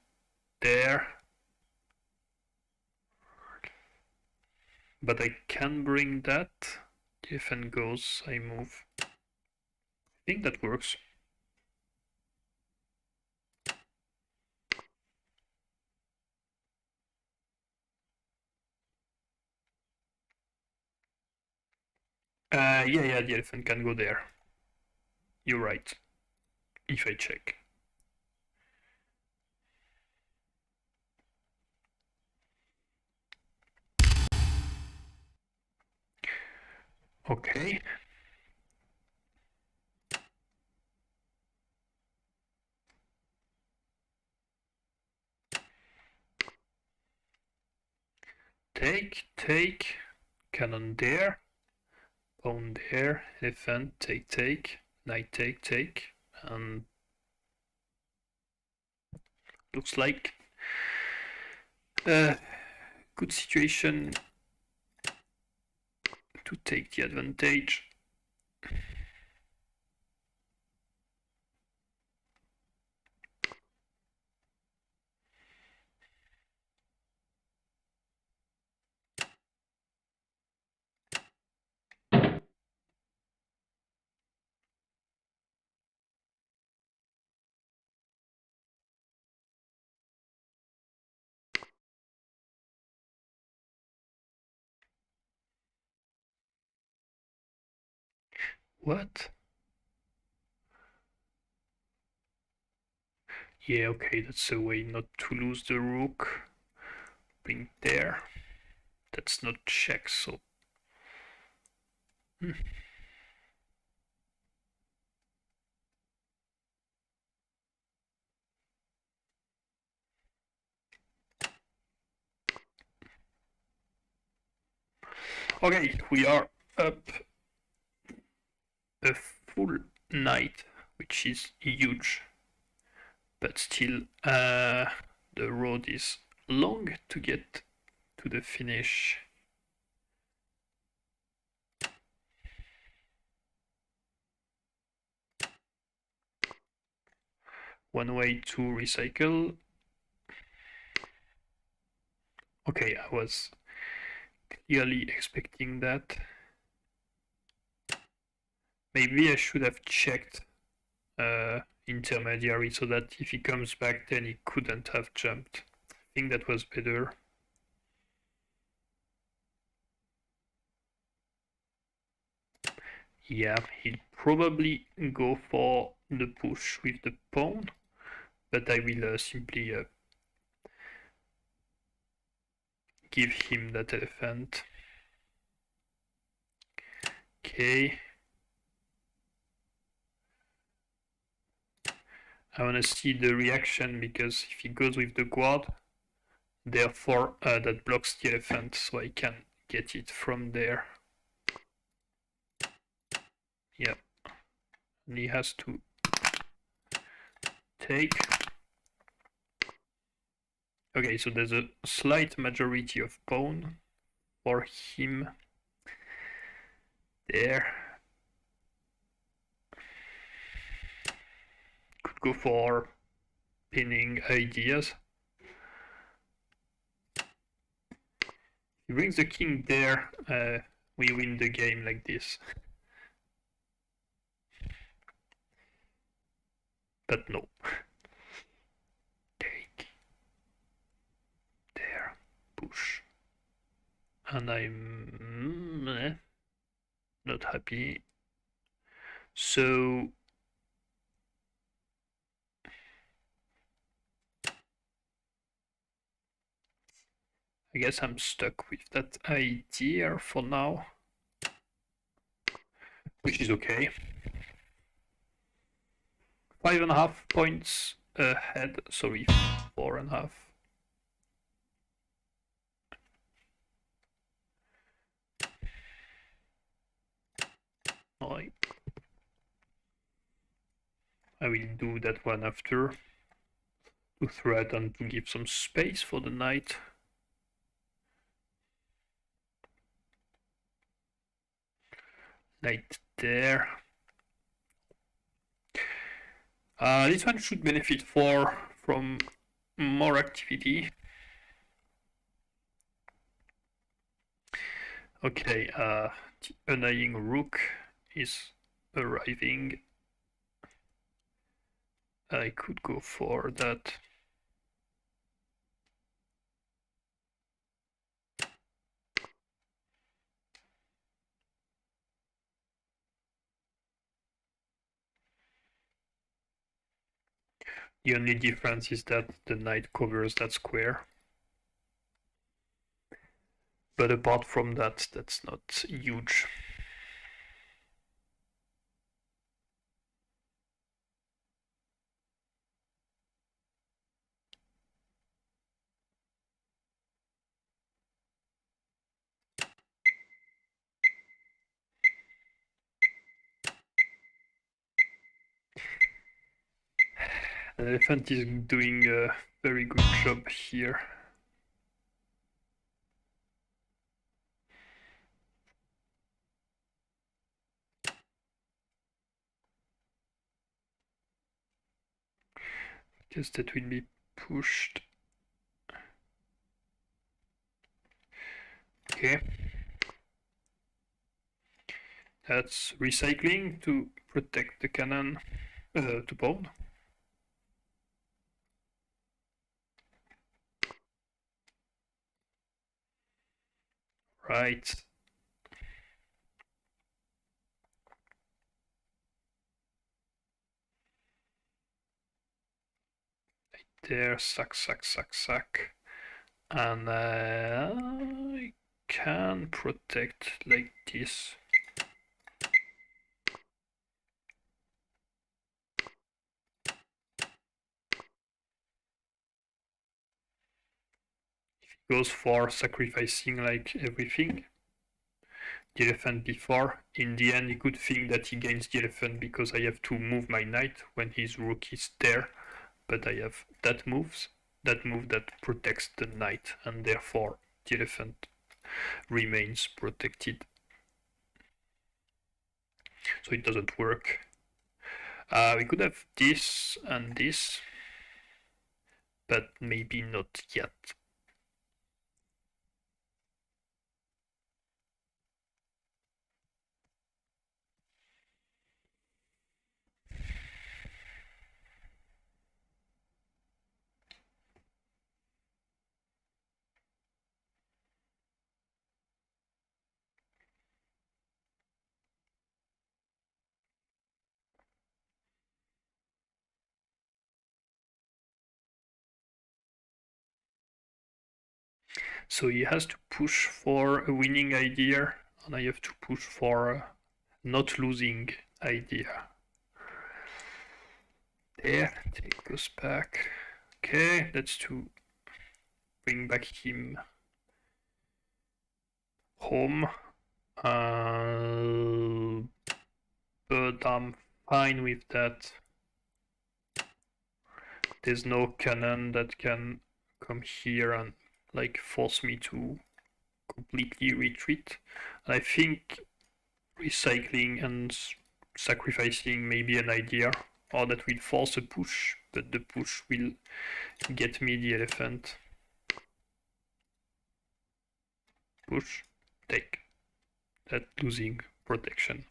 there. But I can bring that. The elephant goes, I move. I think that works. Yeah, the elephant can go there. You're right. If I check. Okay. Take. Cannon there. Pawn there. Elephant, take. Knight, take. And looks like a good situation to take the advantage. What? Yeah, okay, that's a way not to lose the rook. Bring there. That's not check, so... Okay, we are up a full knight, which is huge. But still, the road is long to get to the finish. One way to recycle. Okay, I was clearly expecting that. Maybe I should have checked intermediary so that if he comes back then he couldn't have jumped. I think that was better. Yeah, he'll probably go for the push with the pawn, but I will simply give him that elephant. Okay. I want to see the reaction because if he goes with the guard, therefore that blocks the elephant, so I can get it from there. Yeah. And he has to take. Okay, so there's a slight majority of pawn for him there. Could go for pinning ideas. He brings the king there, we win the game like this. But no. Take. There. Push. And I'm not happy. So I guess I'm stuck with that idea for now, which is okay. 5.5 points ahead, sorry, 4.5. Right. I will do that one after to threaten to give some space for the knight. Knight there. This one should benefit from more activity. Okay, the annoying rook is arriving. I could go for that. The only difference is that the knight covers that square. But apart from that, that's not huge. The elephant is doing a very good job here. Guess that will be pushed. Okay. That's recycling to protect the cannon, to pawn. Right. there, sack, sack, sack, sack. And I can protect like this. Goes for sacrificing like everything. The elephant before. In the end, he could think that he gains the elephant because I have to move my knight when his rook is there. But I have that move that protects the knight, and therefore the elephant remains protected. So it doesn't work. We could have this and this, but maybe not yet. So he has to push for a winning idea, and I have to push for a not losing idea. There, take goes back. Okay, that's to bring back him home. But I'm fine with that. There's no cannon that can come here and like force me to completely retreat. I think recycling and sacrificing may be an idea, or that will force a push, but the push will get me the elephant. Push, take. That losing protection.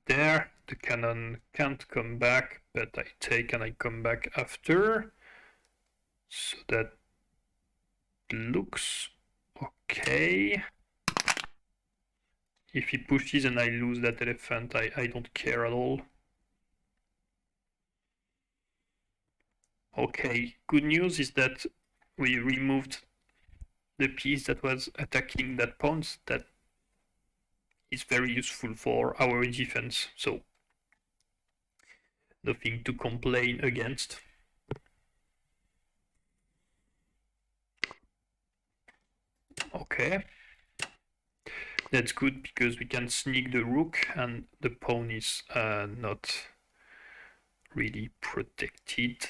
There, the cannon can't come back, but I take and I come back after. So that looks okay. If he pushes and I lose that elephant, I don't care at all. Okay, good news is that we removed the piece that was attacking that pawn. That is very useful for our defense, so nothing to complain against. Okay, that's good because we can sneak the rook and the pawn is not really protected.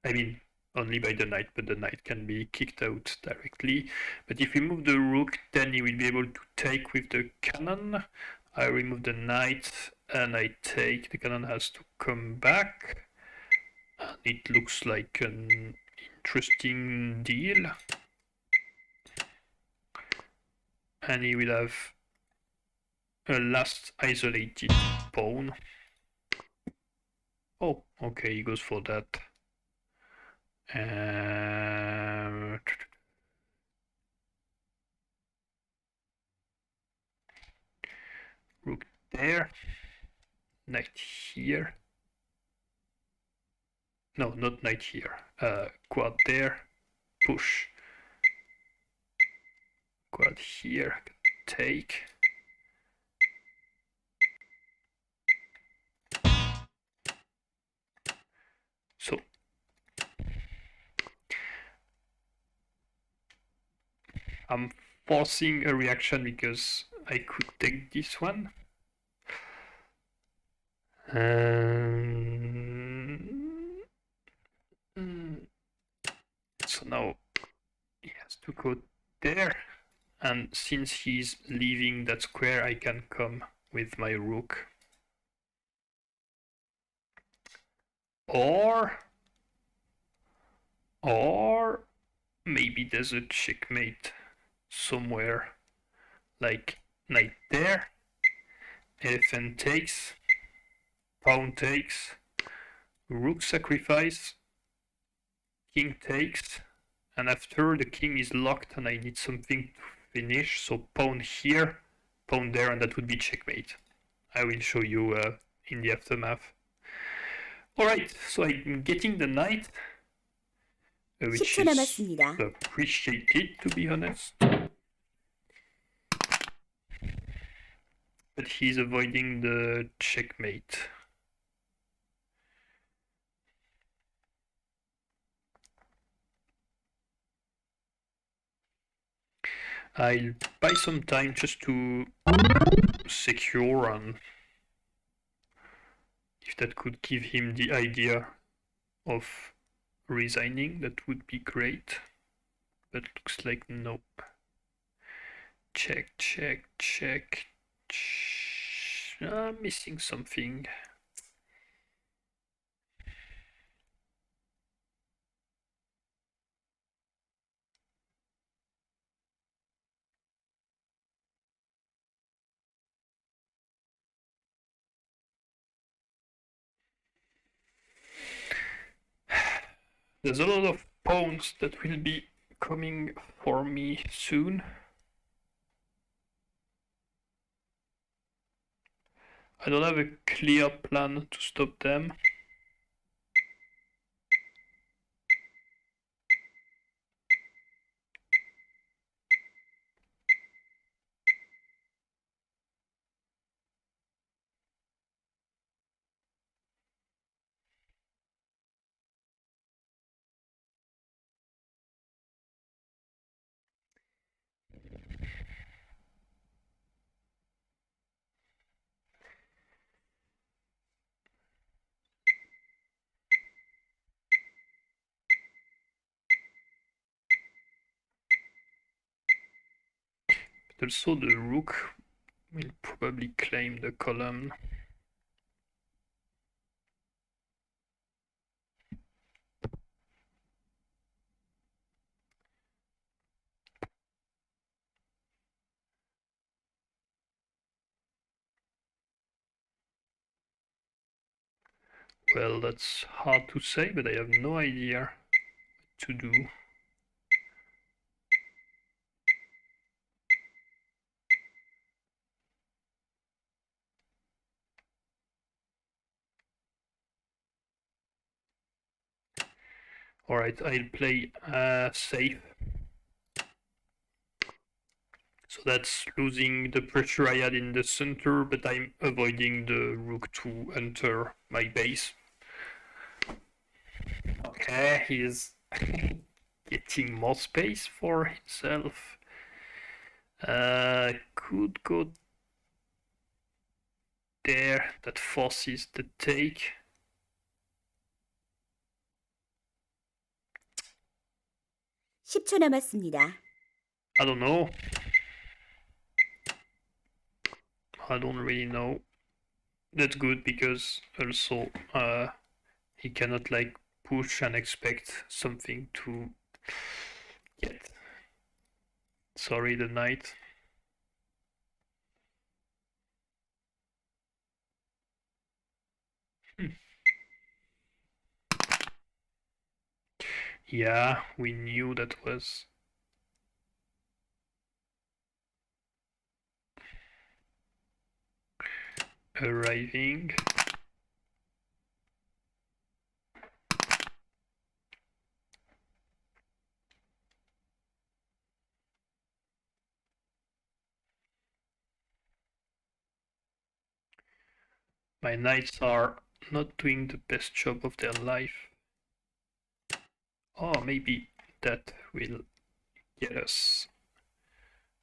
I mean, only by the knight, but the knight can be kicked out directly. But if we move the rook, then he will be able to take with the cannon. I remove the knight and I take. The cannon has to come back. And it looks like an interesting deal. And he will have a last isolated pawn. Oh, okay, he goes for that. Rook there, knight here. No, not knight here. Quad there, push. Quad here, take. So I'm forcing a reaction because I could take this one. So now he has to go there, and since he's leaving that square, I can come with my rook. Or maybe there's a checkmate somewhere, like knight there, elephant takes, pawn takes, rook sacrifice, king takes, and after the king is locked and I need something to finish, so pawn here, pawn there, and that would be checkmate. I will show you in the aftermath. Alright, so I'm getting the knight, which 10초 is 남았습니다. appreciated, to be honest. But he's avoiding the checkmate. I'll buy some time just to secure, and if that could give him the idea of resigning, that would be great. But looks like no. Check, check, check. I'm missing something. There's a lot of pawns that will be coming for me soon. I don't have a clear plan to stop them. But also the rook will probably claim the column. Well, that's hard to say, but I have no idea what to do. Alright, I'll play safe. So that's losing the pressure I had in the center, but I'm avoiding the rook to enter my base. Okay, he's getting more space for himself. Could go there, that forces the take. (10초 남았습니다. I don't know. I don't really know. That's good because also he cannot like push and expect something to get. Sorry, the knight. Yeah, we knew that was arriving. My knights are not doing the best job of their life. Oh, maybe that will get us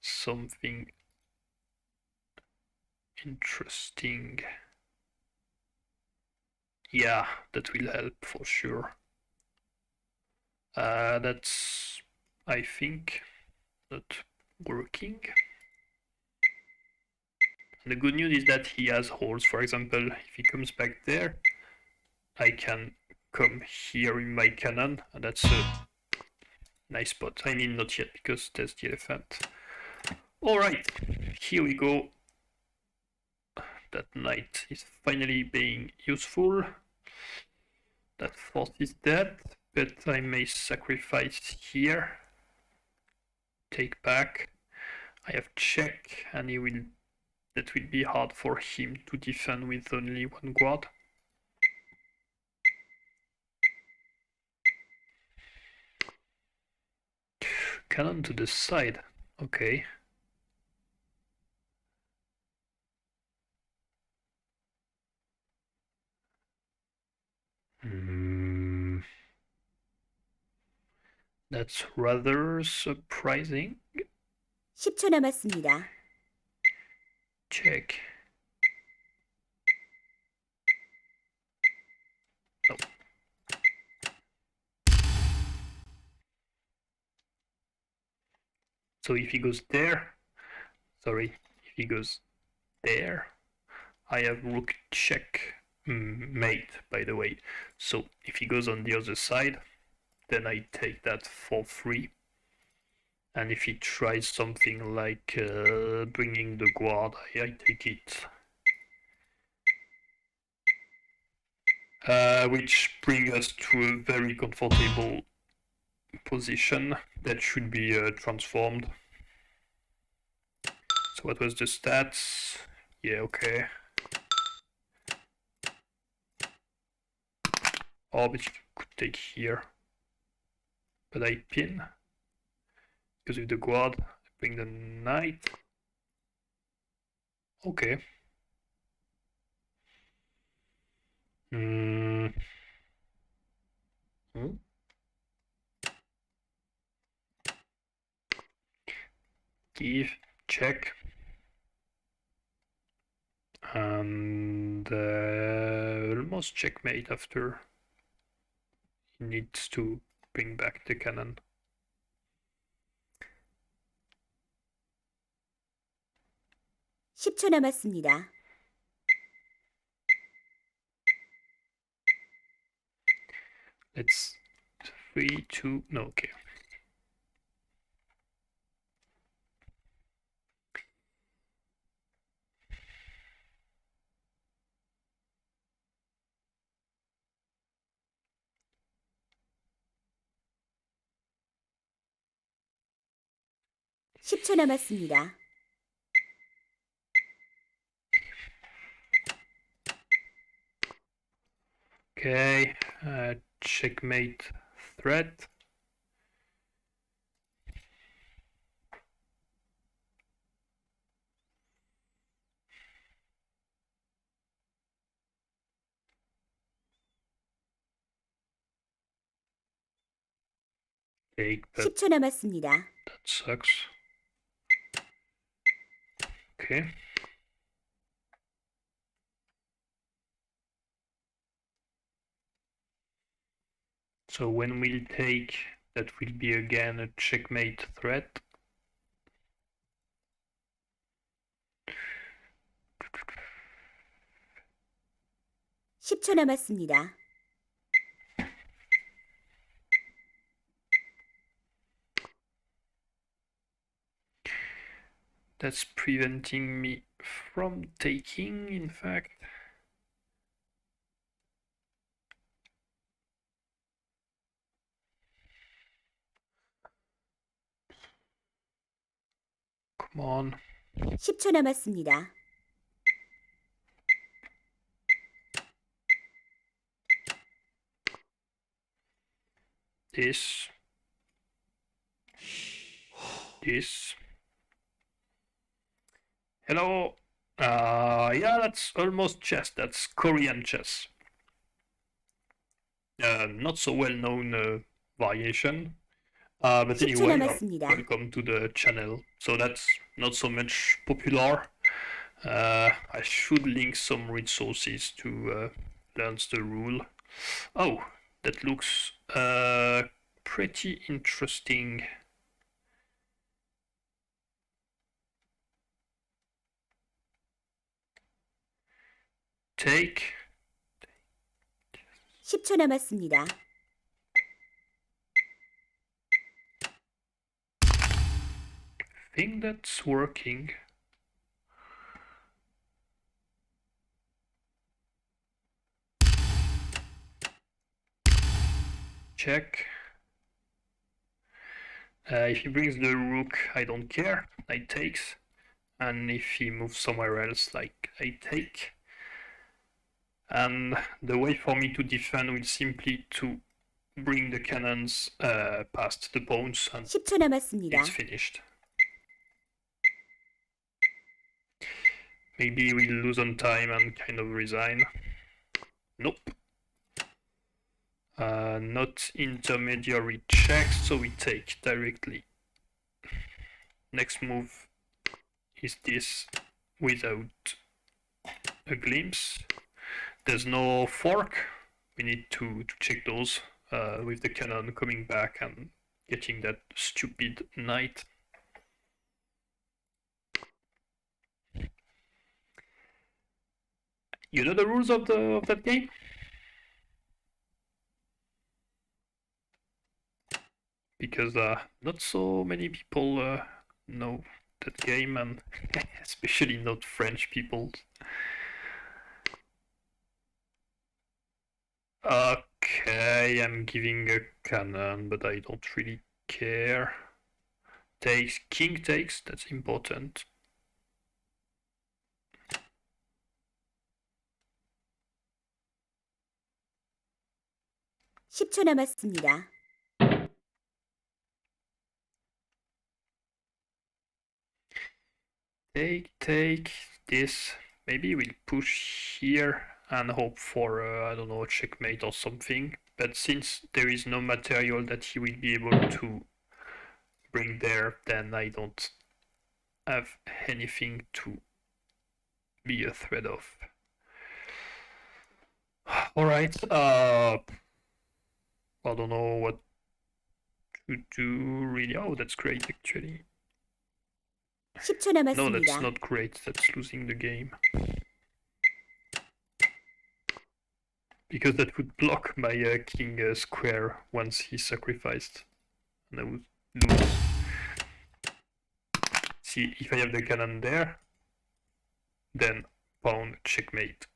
something interesting. Yeah, that will help for sure. That's, I think, not working. And the good news is that he has holes. For example, if he comes back there, I can come here in my cannon, and that's a nice spot. I mean, not yet, because there's the elephant. Alright, here we go. That knight is finally being useful. That force is dead, but I may sacrifice here. Take back. I have check, and he will that will be hard for him to defend with only one guard. Cannon to the side, okay. That's rather surprising. 10초 남았습니다. Check. Oh. So if he goes there, sorry, if he goes there, I have rook check mate, by the way. So if he goes on the other side, then I take that for free. And if he tries something like bringing the guard, I take it. Which brings us to a very comfortable position that should be transformed. So what was the stats? Yeah, okay. Oh, but you could take here. But I pin. Because with the guard, I bring the knight. Okay. Give, check. And almost checkmate after. He needs to bring back the cannon. (10초) 남았습니다. Let's 3, 2, no, okay. (10초) 남았습니다. Okay, checkmate threat. Take, but 10초 남았습니다. that sucks. Okay. So when we'll take, that will be again a checkmate threat. (10초) 남았습니다. That's preventing me from taking, in fact. Come on. 10초 남았습니다. This. This. Hello. Yeah, that's almost chess. That's Korean chess. Not so well-known variation. But 10초 anyway, 남았습니다. welcome to the channel. So that's not so much popular. I should link some resources to learn the rule. Oh, that looks pretty interesting. Take. 10초 남았습니다. Think that's working. Check. If he brings the rook, I don't care. Knight takes. and if he moves somewhere else, like I take. And the way for me to defend will simply to bring the cannons past the pawns, and 10초 남았습니다. it's finished. Maybe we lose on time and kind of resign. Nope. Not intermediary checks, so we take directly. Next move is this without a glimpse. There's no fork. We need to check those with the cannon coming back and getting that stupid knight. You know the rules of that game? Because not so many people know that game, and especially not French people. Okay, I'm giving a cannon, but I don't really care. Takes, king takes, that's important. (10초) 남았습니다. Take this. Maybe we'll push here and hope for, I don't know, a checkmate or something. But since there is no material that he will be able to bring there, then I don't have anything to be afraid of. Alright, I don't know what to do really. Oh, that's great actually. 10초 No, 남았습니다. that's not great. That's losing the game. Because that would block my king square once he sacrificed. And I would lose. See, if I have the cannon there, then pawn checkmate.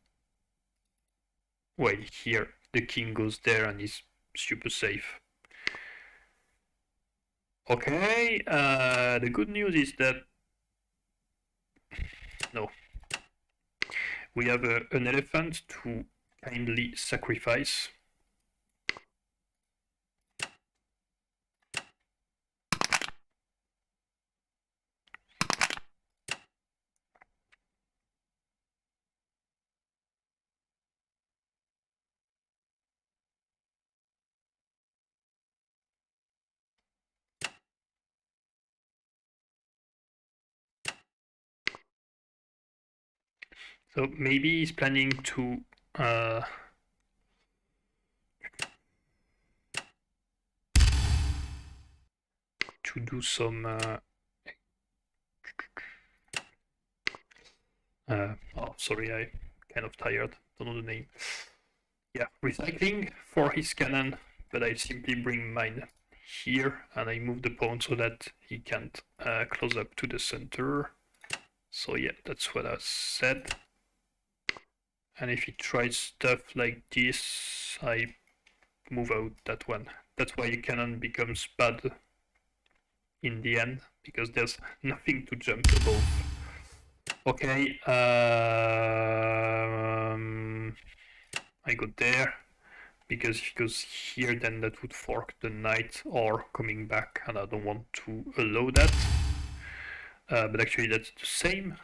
While here, the king goes there and is super safe. Okay, the good news is that no, we have an elephant to kindly sacrifice. So maybe he's planning to do some oh, sorry, I kind of tired, don't know the name. Yeah, recycling for his cannon, but I simply bring mine here and I move the pawn so that he can't close up to the center. So yeah, that's what I said. And if he tries stuff like this, I move out that one. That's why a cannon becomes bad in the end, because there's nothing to jump above. Okay, I go there, because if he goes here, then that would fork the knight or coming back, and I don't want to allow that. But actually that's the same.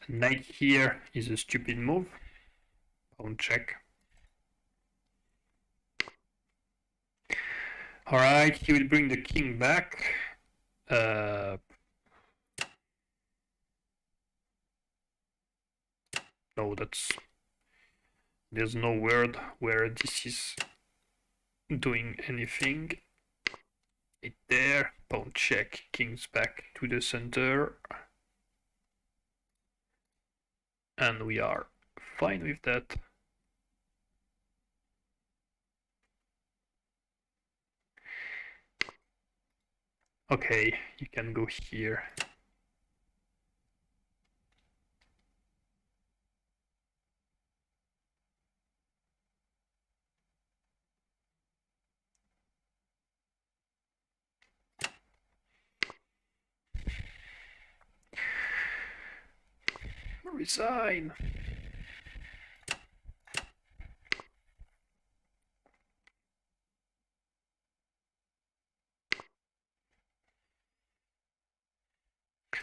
Knight here is a stupid move. Pawn check. Alright, he will bring the king back. No, there's no word where this is doing anything. It there, pawn check, king's back to the center. And we are fine with that. Okay, you can go here. Resign.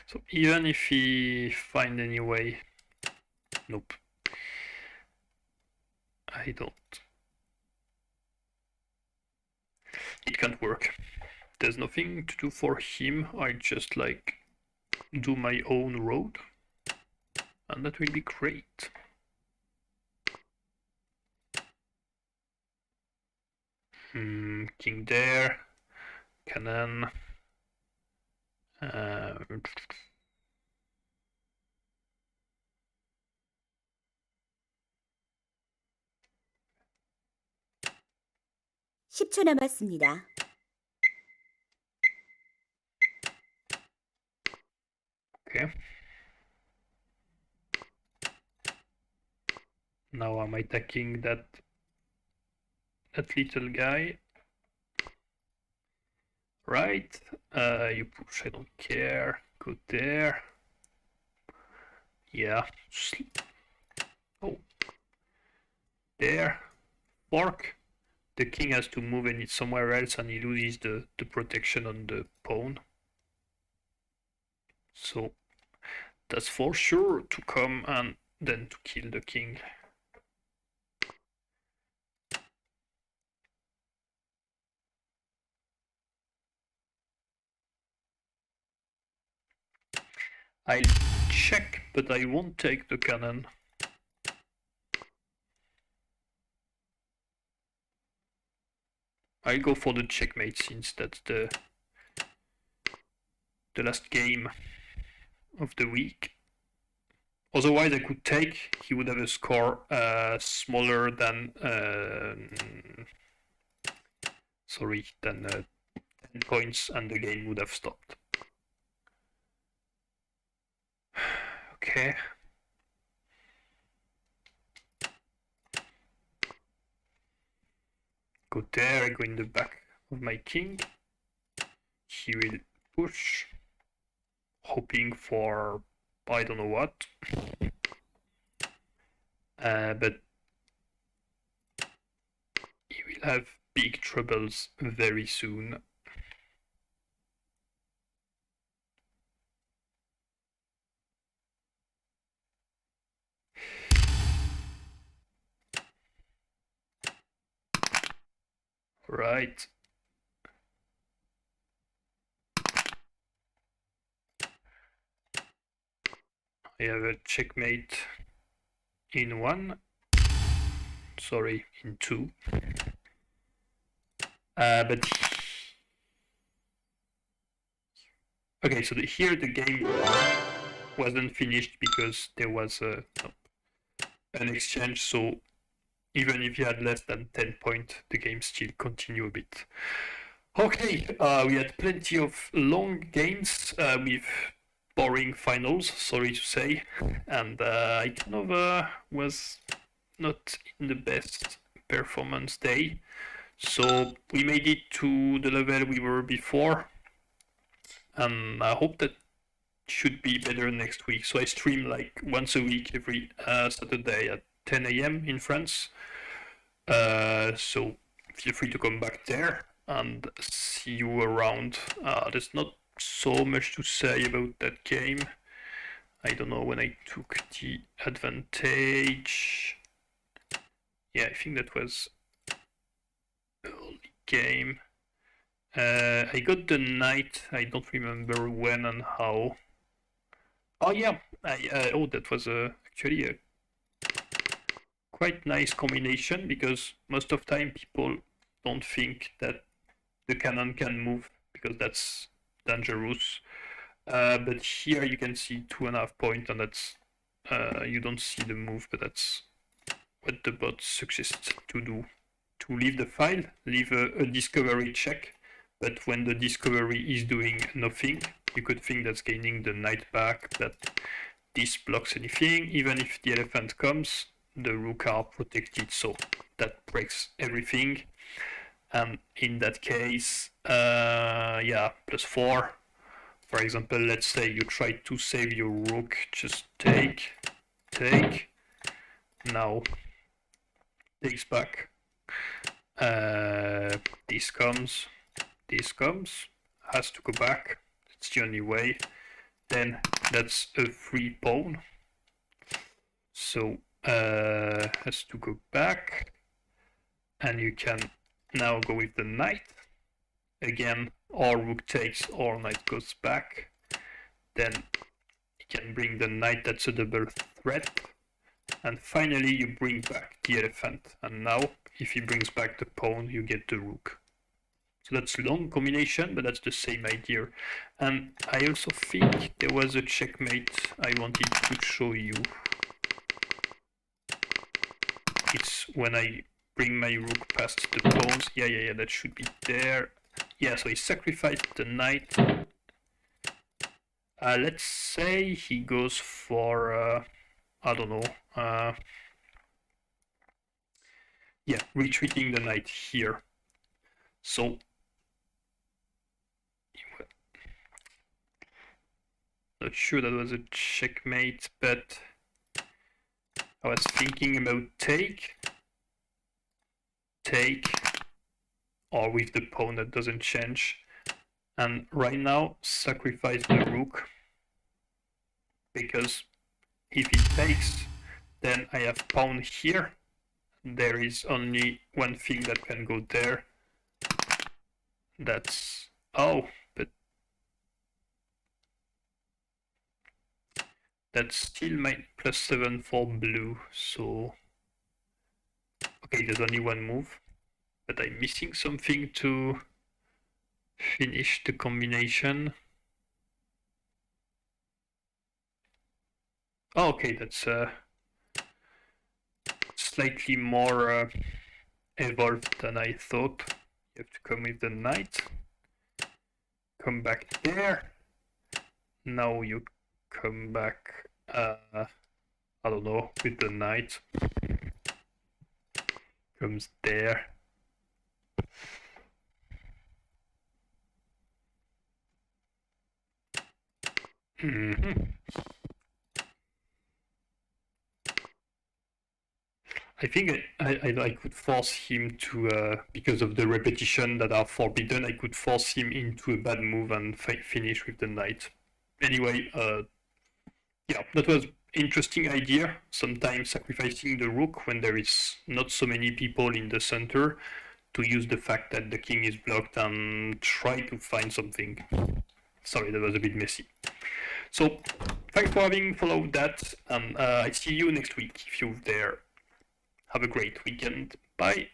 So even if he find any way, nope. I don't. It can't work. There's nothing to do for him. I just like do my own road, and that will be great. King there, cannon. Uh, 10초 남았습니다. Okay. Now I'm attacking that little guy. Right. You push, I don't care. Go there. Yeah. Oh. There. Fork. The king has to move and it's somewhere else and he loses the protection on the pawn. So that's for sure to come and then to kill the king. I'll check, but I won't take the cannon. I'll go for the checkmate since that's the last game of the week. Otherwise, I could take. He would have a score smaller than 10 points, and the game would have stopped. Okay. Go there. I go in the back of my king. He will push, hoping for I don't know what. But he will have big troubles very soon. Right. I have a checkmate in 1. Sorry, in 2. But okay, so here the game wasn't finished because there was an exchange. So even if you had less than 10 points, the game still continued a bit. Okay, we had plenty of long games with boring finals, sorry to say, and I kind of was not in the best performance day. So we made it to the level we were before, and I hope that should be better next week. So I stream like once a week every Saturday at 10 a.m. in France. So feel free to come back there and see you around. There's not so much to say about that game. I don't know when I took the advantage. Yeah, I think that was early game. I got the knight. I don't remember when and how. Oh yeah, that was actually a quite nice combination, because most of time people don't think that the cannon can move because that's dangerous. But here you can see 2.5 points, and that's you don't see the move, but that's what the bot suggests to do. To leave the file, leave a discovery check, but when the discovery is doing nothing, you could think that's gaining the knight back, that this blocks anything. Even if the elephant comes, the rook are protected, so that breaks everything. And in that case, yeah, +4. For example, let's say you try to save your rook, just take, take. Now takes back. This comes, has to go back. It's the only way. Then that's a free pawn. So has to go back. And you can now go with the knight. Again, or rook takes or knight goes back. Then you can bring the knight, that's a double threat. And finally you bring back the elephant. And now if he brings back the pawn, you get the rook. So that's a long combination, but that's the same idea. And I also think there was a checkmate I wanted to show you. It's when I bring my rook past the pawns. Yeah, that should be there. Yeah, so he sacrificed the knight. Let's say he goes for, I don't know, yeah, retreating the knight here. So, not sure that was a checkmate, but I was thinking about take, or with the pawn that doesn't change. And right now, sacrifice the rook, because if he takes, then I have pawn here. There is only one thing that can go there. That's, oh, but that's still my +7 for blue, so okay, there's only one move, but I'm missing something to finish the combination. Oh, okay, that's slightly more evolved than I thought. You have to come with the knight, come back there. Now you come back, I don't know, with the knight. Comes there. I think I could force him to, because of the repetition that are forbidden, I could force him into a bad move and finish with the knight. Anyway, yeah, that was interesting idea. Sometimes sacrificing the rook when there is not so many people in the center, to use the fact that the king is blocked and try to find something. Sorry, that was a bit messy. So, thanks for having followed that, and I see you next week if you're there. Have a great weekend. Bye.